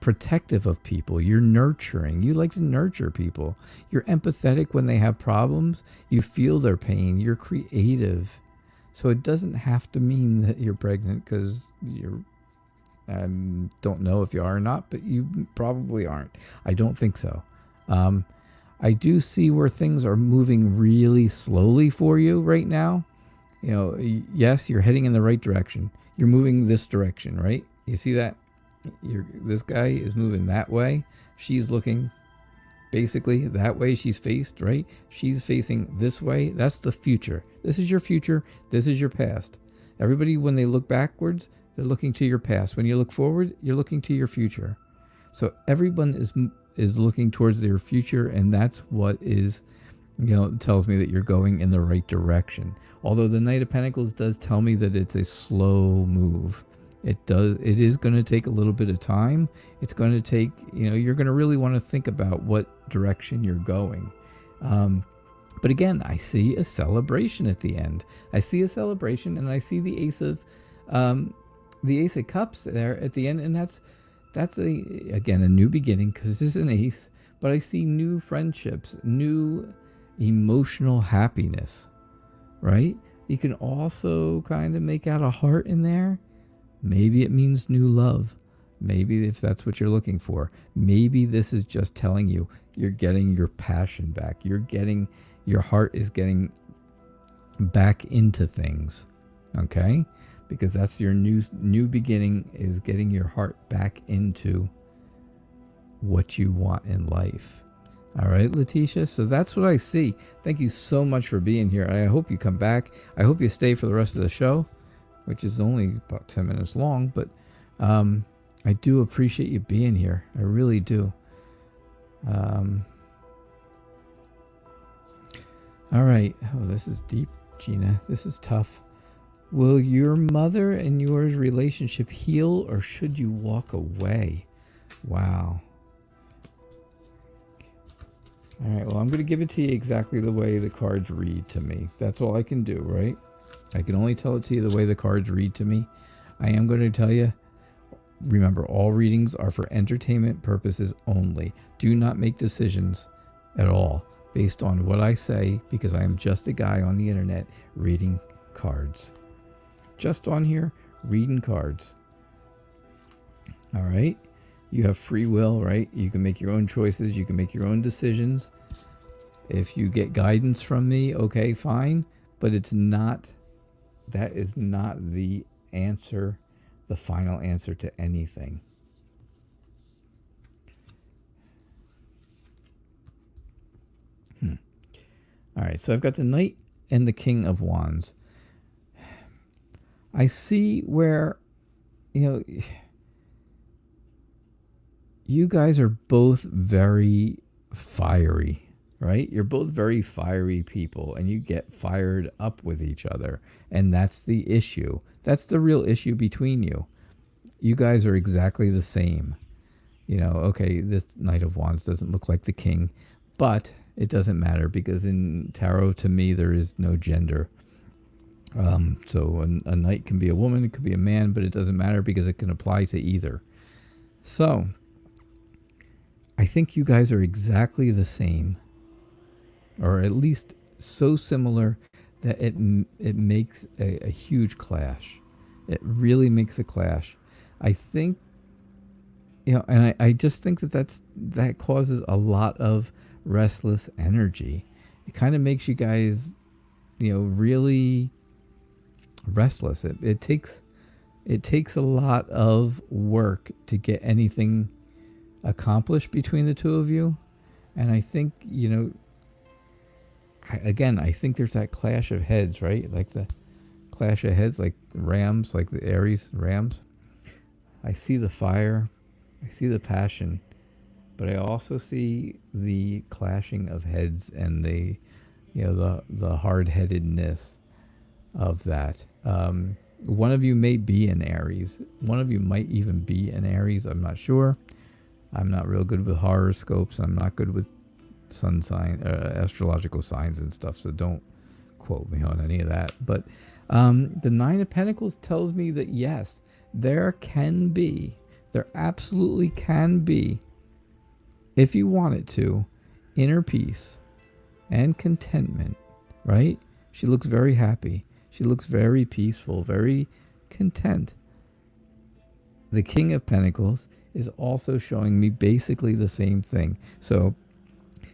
protective of people. You're nurturing. You like to nurture people. You're empathetic when they have problems. You feel their pain. You're creative. So it doesn't have to mean that you're pregnant because you're, don't know if you are or not, but you probably aren't. I don't think so. I do see where things are moving really slowly for you right now. You know, yes, you're heading in the right direction. You're moving this direction, right? You see that? This guy is moving that way. She's looking basically that way she's faced, right? She's facing this way. That's the future. This is your future. This is your past. Everybody, when they look backwards, they're looking to your past. When you look forward, you're looking to your future. So everyone is looking towards their future, and that's what is, tells me that you're going in the right direction. Although the Knight of Pentacles does tell me that it's a slow move. It is going to take a little bit of time. It's going to take, you're going to really want to think about what direction you're going. But again, I see a celebration at the end. I see a celebration, and I see the Ace of Cups there at the end, and that's again a new beginning because this is an ace, but I see new friendships, new emotional happiness, right? You can also kind of make out a heart in there. Maybe it means new love. Maybe if that's what you're looking for. Maybe this is just telling you you're getting your passion back. Your heart is getting back into things, okay? Because that's your new beginning, is getting your heart back into what you want in life. All right, Letitia. So that's what I see. Thank you so much for being here. I hope you come back. I hope you stay for the rest of the show, which is only about 10 minutes long. But I do appreciate you being here. I really do. All right. Oh, this is deep, Gina. This is tough. Will your mother and yours relationship heal, or should you walk away? Wow. All right, well, I'm going to give it to you exactly the way the cards read to me. That's all I can do, right? I can only tell it to you the way the cards read to me. I am going to tell you, remember, all readings are for entertainment purposes only. Do not make decisions at all based on what I say, because I am just a guy on the internet reading cards. Just on here, reading cards. All right? You have free will, right? You can make your own choices. You can make your own decisions. If you get guidance from me, okay, fine. But that is not the answer, the final answer to anything. All right, so I've got the Knight and the King of Wands. I see where, you guys are both very fiery, right? You're both very fiery people, and you get fired up with each other. And that's the issue. That's the real issue between you. You guys are exactly the same. Okay, this Knight of Wands doesn't look like the King, but it doesn't matter, because in tarot, to me, there is no gender. So a knight can be a woman, it could be a man, but it doesn't matter because it can apply to either. So I think you guys are exactly the same, or at least so similar that it makes a huge clash. It really makes a clash. I think, and I just think that causes a lot of restless energy. It kind of makes you guys, really restless. It takes a lot of work to get anything accomplished between the two of you. And I think, I think there's that clash of heads, right? Like the clash of heads, like rams, like the Aries rams. I see the fire, I see the passion, but I also see the clashing of heads and the hard-headedness of that. One of you may be an Aries. One of you might even be an Aries. I'm not sure. I'm not real good with horoscopes. I'm not good with sun sign, astrological signs and stuff. So don't quote me on any of that. But the Nine of Pentacles tells me that yes, there absolutely can be, if you want it to, inner peace and contentment, right? She looks very happy. She looks very peaceful, very content. The King of Pentacles is also showing me basically the same thing. So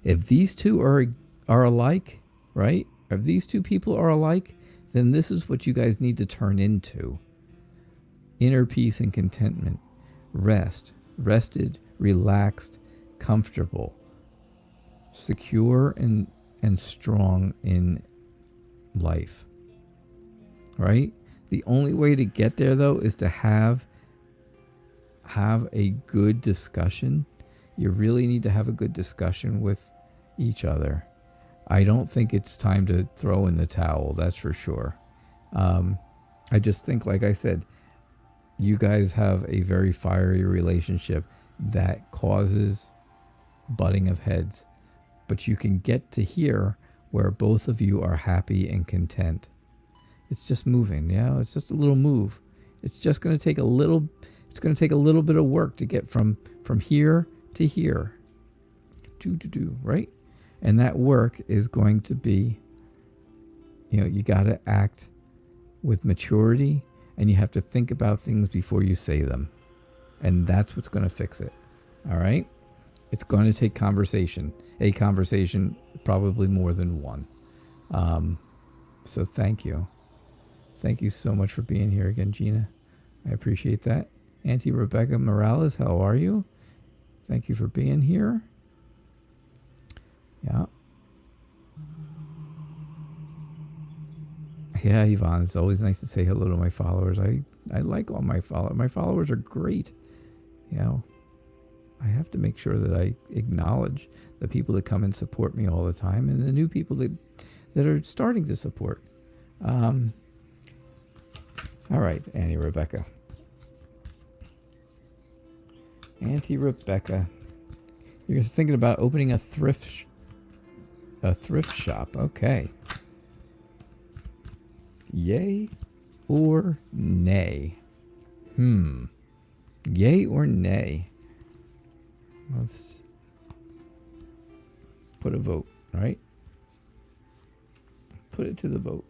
if these two are alike, right? If these two people are alike, then this is what you guys need to turn into. Inner peace and contentment. Rested, relaxed, comfortable, secure and strong in life. Right? The only way to get there though is to have a good discussion. You really need to have a good discussion with each other. I don't think it's time to throw in the towel, that's for sure. I just think, like I said, you guys have a very fiery relationship that causes butting of heads. But you can get to here where both of you are happy and content. It's just moving, it's just a little move. It's just going to take a little bit of work to get from here to here. Right? And that work is going to be, you got to act with maturity, and you have to think about things before you say them. And that's what's going to fix it. All right? It's going to take conversation. A conversation, probably more than one. So thank you. Thank you so much for being here again, Gina. I appreciate that. Auntie Rebecca Morales, how are you? Thank you for being here. Yeah. Yeah, Yvonne, it's always nice to say hello to my followers. I like all my followers. My followers are great. I have to make sure that I acknowledge the people that come and support me all the time and the new people that are starting to support. All right, Auntie Rebecca. Auntie Rebecca, you're thinking about opening a thrift shop. Okay. Yay or nay? Yay or nay? Let's put a vote, right? Put it to the vote.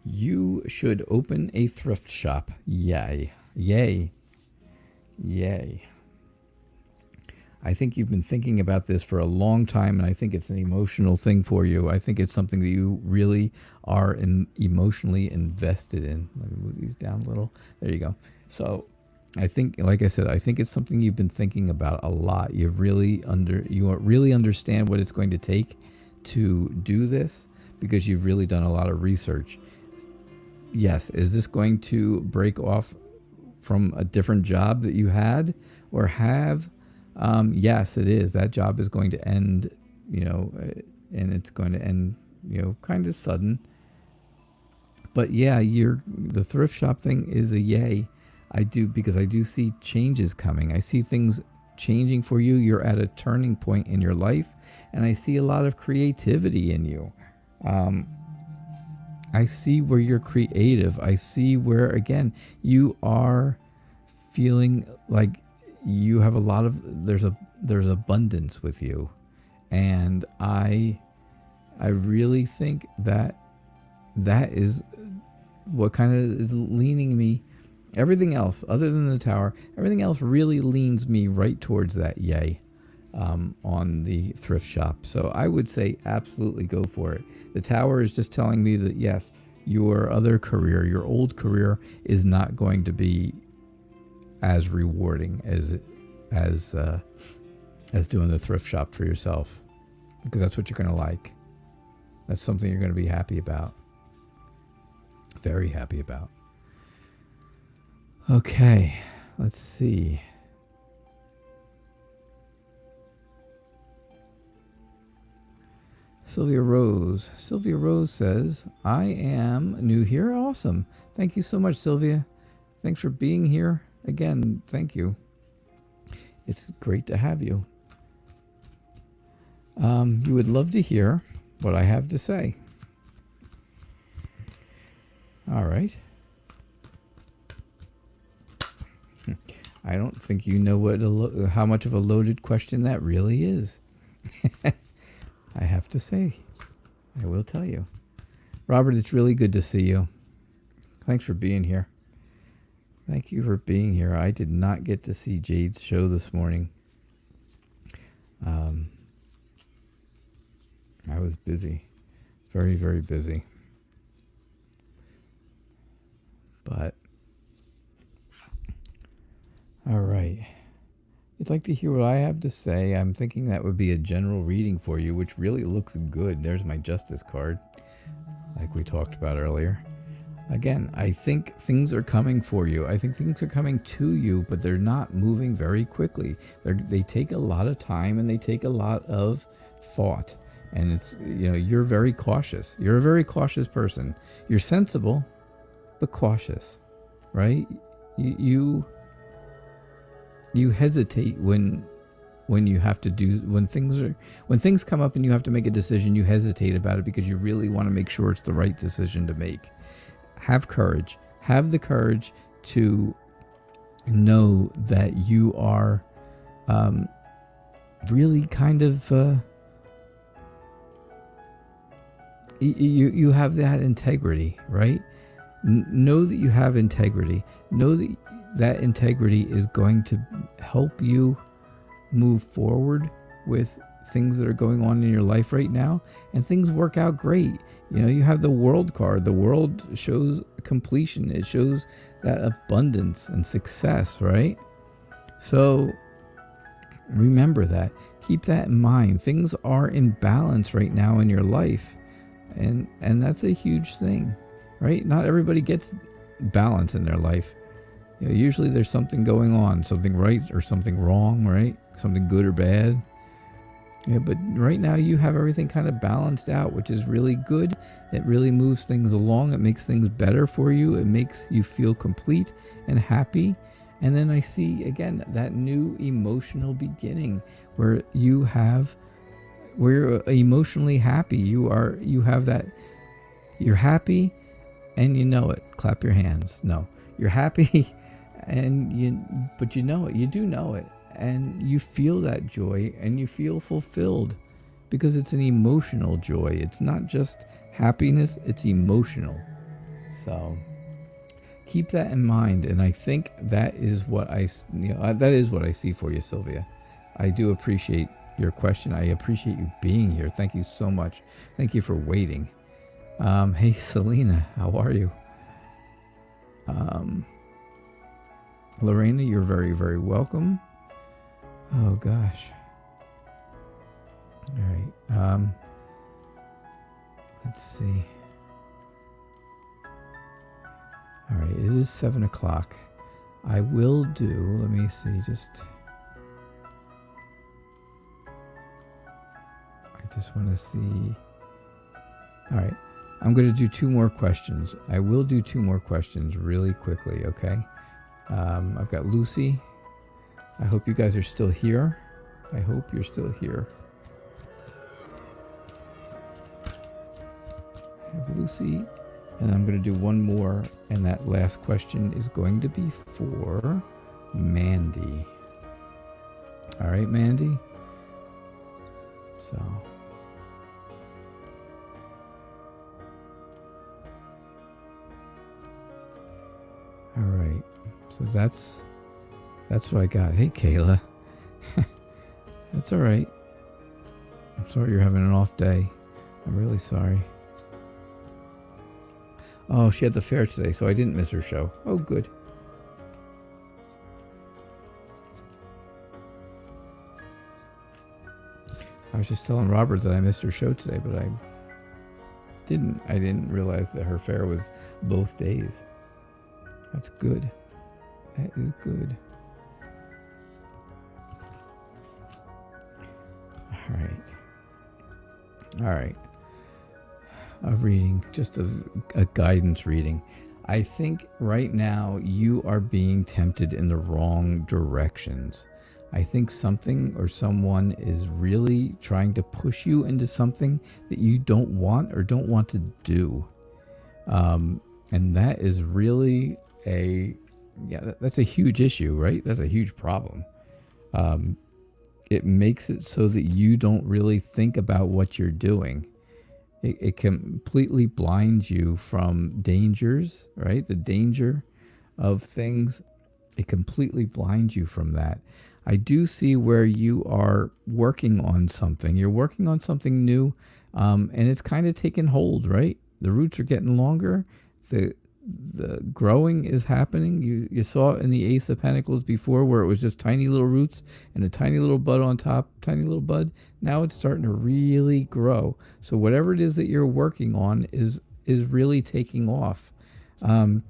You should open a thrift shop. Yay. Yay. Yay. I think you've been thinking about this for a long time, and I think it's an emotional thing for you. I think it's something that you really are emotionally invested in. Let me move these down a little. There you go. So I think, like I said, I think it's something you've been thinking about a lot. You really understand what it's going to take to do this because you've really done a lot of research. Yes, is this going to break off from a different job that you had or have? Yes, it is. That job is going to end, and it's going to end, kind of sudden. But yeah, the thrift shop thing is a yay. Because I do see changes coming. I see things changing for you. You're at a turning point in your life, and I see a lot of creativity in you. I see where you're creative. I see where, again, you are feeling like you have a lot of, there's abundance with you. And I really think that is what kind of is leaning me. Everything else, other than the tower, everything else really leans me right towards that yay on the thrift shop. So I would say absolutely go for it. The tower is just telling me that, yes, your other career, your old career, is not going to be as rewarding as doing the thrift shop for yourself, because that's what you're going to like. That's something you're going to be happy about. Very happy about. Okay, let's see. Sylvia Rose says, I am new here. Awesome. Thank you so much, Sylvia. Thanks for being here. Again, thank you. It's great to have you. You would love to hear what I have to say. All right. I don't think you know how much of a loaded question that really is. I have to say. I will tell you. Robert, it's really good to see you. Thanks for being here. Thank you for being here. I did not get to see Jade's show this morning. I was busy. Very, very busy. But, all right. You'd like to hear what I have to say? I'm thinking that would be a general reading for you, which really looks good. There's my justice card, like we talked about earlier. Again, I think things are coming for you. I think things are coming to you, but they're not moving very quickly. They take a lot of time, and they take a lot of thought. And it's, you're very cautious. You're a very cautious person. You're sensible, but cautious, right? You hesitate when you have to do, when things come up and you have to make a decision, you hesitate about it because you really want to make sure it's the right decision to make. Have courage. Have the courage to know that you are really kind of you have that integrity, right? Know that you have integrity. Know that integrity is going to help you move forward with things that are going on in your life right now, and things work out great. You have the world card. The world shows completion. It shows that abundance and success, right? So remember that. Keep that in mind. Things are in balance right now in your life, and that's a huge thing, right? Not everybody gets balance in their life. Usually there's something going on, something right or something wrong, right? Something good or bad. Yeah, but right now you have everything kind of balanced out, which is really good. It really moves things along. It makes things better for you. It makes you feel complete and happy. And then I see, again, that new emotional beginning where you're emotionally happy. You have that, you're happy and you know it. Clap your hands. No, you're happy but you know it. You do know it. And you feel that joy and you feel fulfilled because it's an emotional joy. It's not just happiness, it's emotional. So keep that in mind. And I think that is what I see for you, Sylvia. I do appreciate your question. I appreciate you being here. Thank you so much. Thank you for waiting. Hey, Selena, how are you? Lorena, you're very, very welcome. Oh gosh. All right. Let's see. All right. It is 7:00. I will do. Let me see. I just want to see. All right. I'm going to do 2 more questions. I will do 2 more questions really quickly. Okay. I've got Lucy. I hope you guys are still here. I hope you're still here. I have Lucy, and I'm going to do one more, and that last question is going to be for Mandy. All right, Mandy? So... all right, so that's what I got. Hey, Kayla. That's all right. I'm sorry you're having an off day. I'm really sorry. Oh, she had the fair today, so I didn't miss her show. Oh, good. I was just telling Robert that I missed her show today, but I didn't realize that her fair was both days. That's good. That is good. All right. All right. A reading, just a guidance reading. I think right now you are being tempted in the wrong directions. I think something or someone is really trying to push you into something that you don't want or don't want to do. And that is really that's a huge issue, right? That's a huge problem. It makes it so that you don't really think about what you're doing. It completely blinds you from dangers, right? The danger of things. It completely blinds you from that. I do see where you are working on something. You're working on something new, and it's kind of taken hold, right? The roots are getting longer. The growing is happening. You saw it in the Ace of Pentacles before, where it was just tiny little roots and a tiny little bud on top, tiny little bud. Now it's starting to really grow. So whatever it is that you're working on is really taking off. The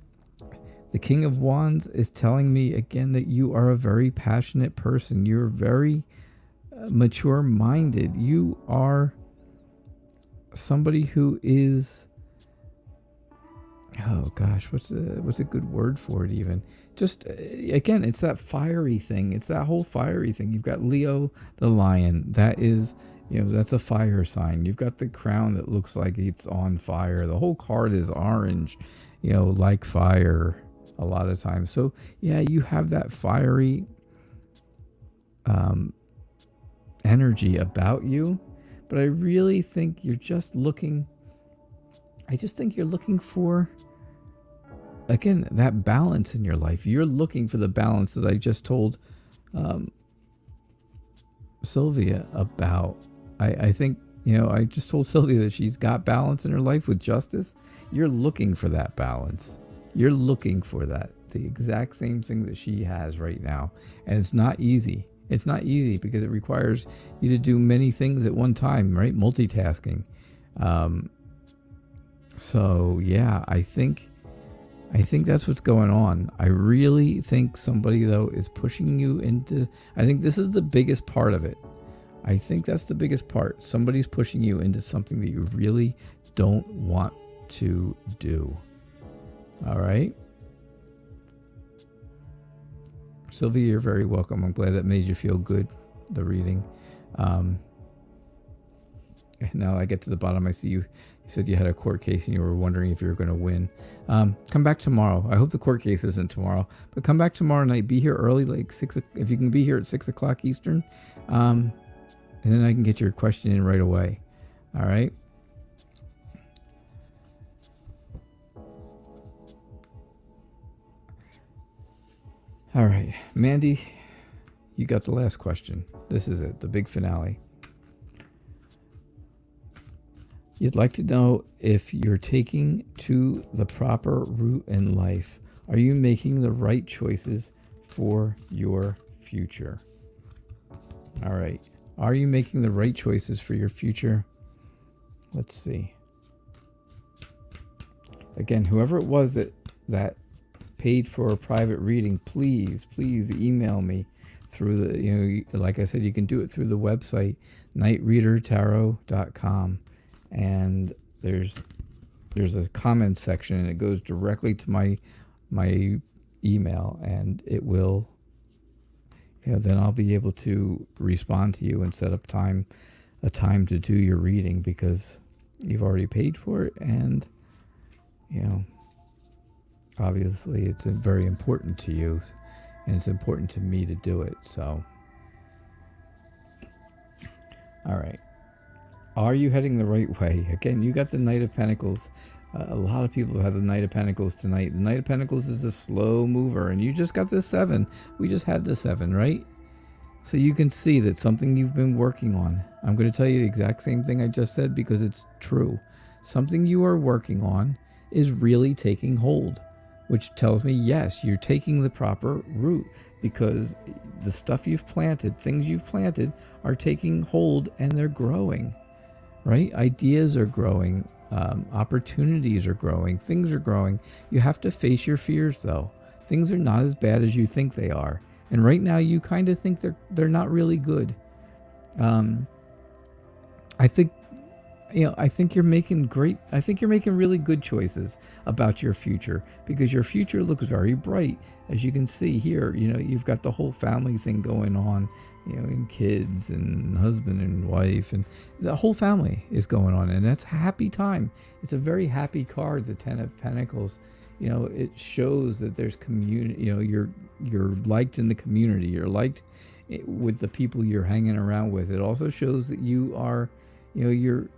King of Wands is telling me again that you are a very passionate person. You're very mature-minded. You are somebody who is... oh gosh, what's a good word for it even? Just, again, it's that fiery thing. It's that whole fiery thing. You've got Leo the lion. That is, that's a fire sign. You've got the crown that looks like it's on fire. The whole card is orange, like fire a lot of times. So yeah, you have that fiery energy about you. But I really think you're just looking... I just think you're looking for, again, that balance in your life. You're looking for the balance that I just told Sylvia about. I think, I just told Sylvia that she's got balance in her life with justice. You're looking for that balance. You're looking for that, the exact same thing that she has right now. And it's not easy. It's not easy because it requires you to do many things at one time, right? Multitasking. So yeah, I think that's what's going on. I really think somebody though is pushing you into, I think this is the biggest part of it. I think that's the biggest part. Somebody's pushing you into something that you really don't want to do. All right. Sylvia, you're very welcome. I'm glad that made you feel good, the reading. Now I get to the bottom. I see you said you had a court case and you were wondering if you were going to win. Come back tomorrow. I hope the court case isn't tomorrow, but come back tomorrow night. Be here early, like 6. If you can be here at 6 o'clock Eastern, and then I can get your question in right away. All right. All right, Mandy, you got the last question. This is it, the big finale. You'd like to know if you're taking to the proper route in life. Are you making the right choices for your future? All right. Are you making the right choices for your future? Let's see. Again, whoever it was that paid for a private reading, please email me through the, like I said, you can do it through the website, nightreadertarot.com. And there's a comment section and it goes directly to my email, and it will then I'll be able to respond to you and set up a time to do your reading, because you've already paid for it, and obviously it's very important to you, and it's important to me to do it. So, all right. Are you heading the right way? Again, you got the Knight of Pentacles. A lot of people have the Knight of Pentacles tonight. The Knight of Pentacles is a slow mover, and you just got the 7. We just had the 7, right? So you can see that something you've been working on. I'm going to tell you the exact same thing I just said because it's true. Something you are working on is really taking hold, which tells me, yes, you're taking the proper route, because the stuff you've planted, things you've planted, are taking hold and they're growing, right? Ideas are growing. Opportunities are growing. Things are growing. You have to face your fears, though. Things are not as bad as you think they are. And right now, you kind of think they're not really good. I think you're making really good choices about your future, because your future looks very bright. As you can see here, you've got the whole family thing going on, and kids and husband and wife, and the whole family is going on, and that's a happy time. It's a very happy card, the 10 of Pentacles. It shows that there's community. You're liked in the community. You're liked with the people you're hanging around with. It also shows that you are, you're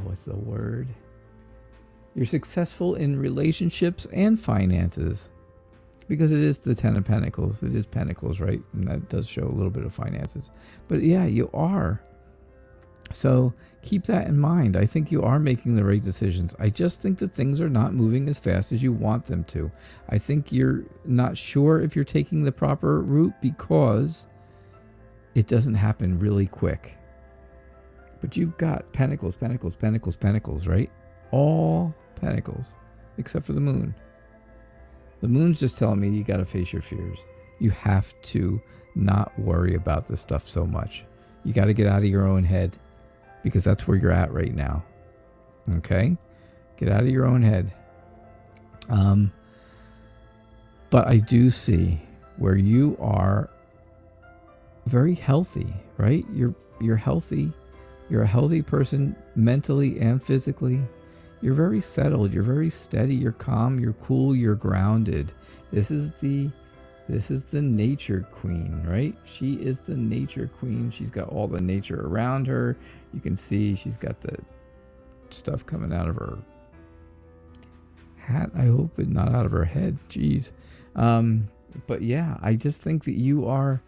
what's the word? You're successful in relationships and finances, because it is the 10 of Pentacles. It is Pentacles, right? And that does show a little bit of finances. But yeah, you are. So keep that in mind. I think you are making the right decisions. I just think that things are not moving as fast as you want them to. I think you're not sure if you're taking the proper route because it doesn't happen really quick. But you've got Pentacles, Pentacles, Pentacles, Pentacles, right? All Pentacles, except for the Moon. The Moon's just telling me you got to face your fears. You have to not worry about this stuff so much. You got to get out of your own head, because that's where you're at right now. Okay? Get out of your own head. But I do see where you are very healthy, right? You're healthy. You're a healthy person mentally and physically. You're very settled. You're very steady. You're calm. You're cool. You're grounded. This is the nature queen, right? She is the nature queen. She's got all the nature around her. You can see she's got the stuff coming out of her hat, I hope, but not out of her head. Jeez. But yeah, I just think that you are,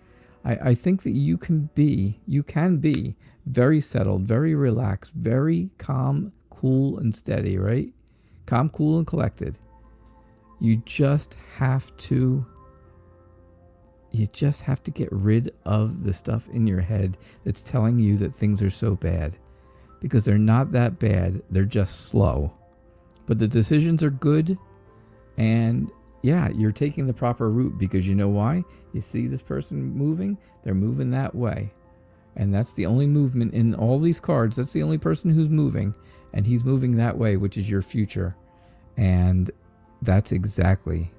I think that you can be very settled, very relaxed, very calm, cool, and steady, right? Calm, cool, and collected. You just have to get rid of the stuff in your head that's telling you that things are so bad, because they're not that bad. They're just slow, but the decisions are good. And yeah, you're taking the proper route, because you know why? You see this person moving, they're moving that way. And that's the only movement in all these cards. That's the only person who's moving, and he's moving that way, which is your future. And that's exactly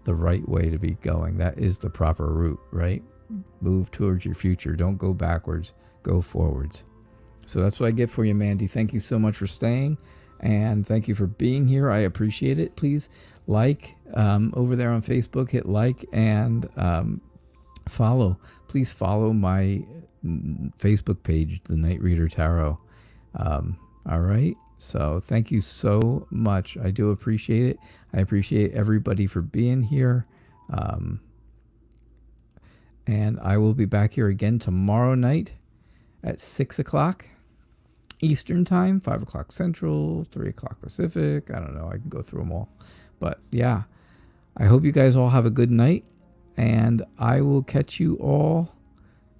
the right way to be going. That is the proper route, right? Move towards your future. Don't go backwards, go forwards. So that's what I get for you, Mandy. Thank you so much for staying, and thank you for being here. I appreciate it. Please like over there on Facebook, hit like, and follow. Please follow my Facebook page, The Night Reader Tarot. All right. So thank you so much. I do appreciate it. I appreciate everybody for being here. And I will be back here again tomorrow night at 6 o'clock Eastern Time, 5 o'clock Central, 3 o'clock Pacific. I don't know. I can go through them all. But yeah, I hope you guys all have a good night. And I will catch you all.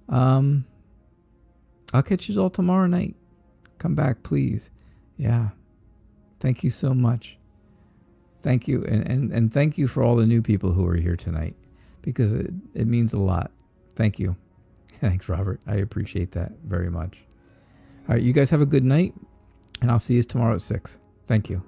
I'll catch you all tomorrow night. Come back, please. Yeah. Thank you so much. Thank you. And thank you for all the new people who are here tonight, because it means a lot. Thank you. Thanks, Robert. I appreciate that very much. All right. You guys have a good night, and I'll see you tomorrow at 6. Thank you.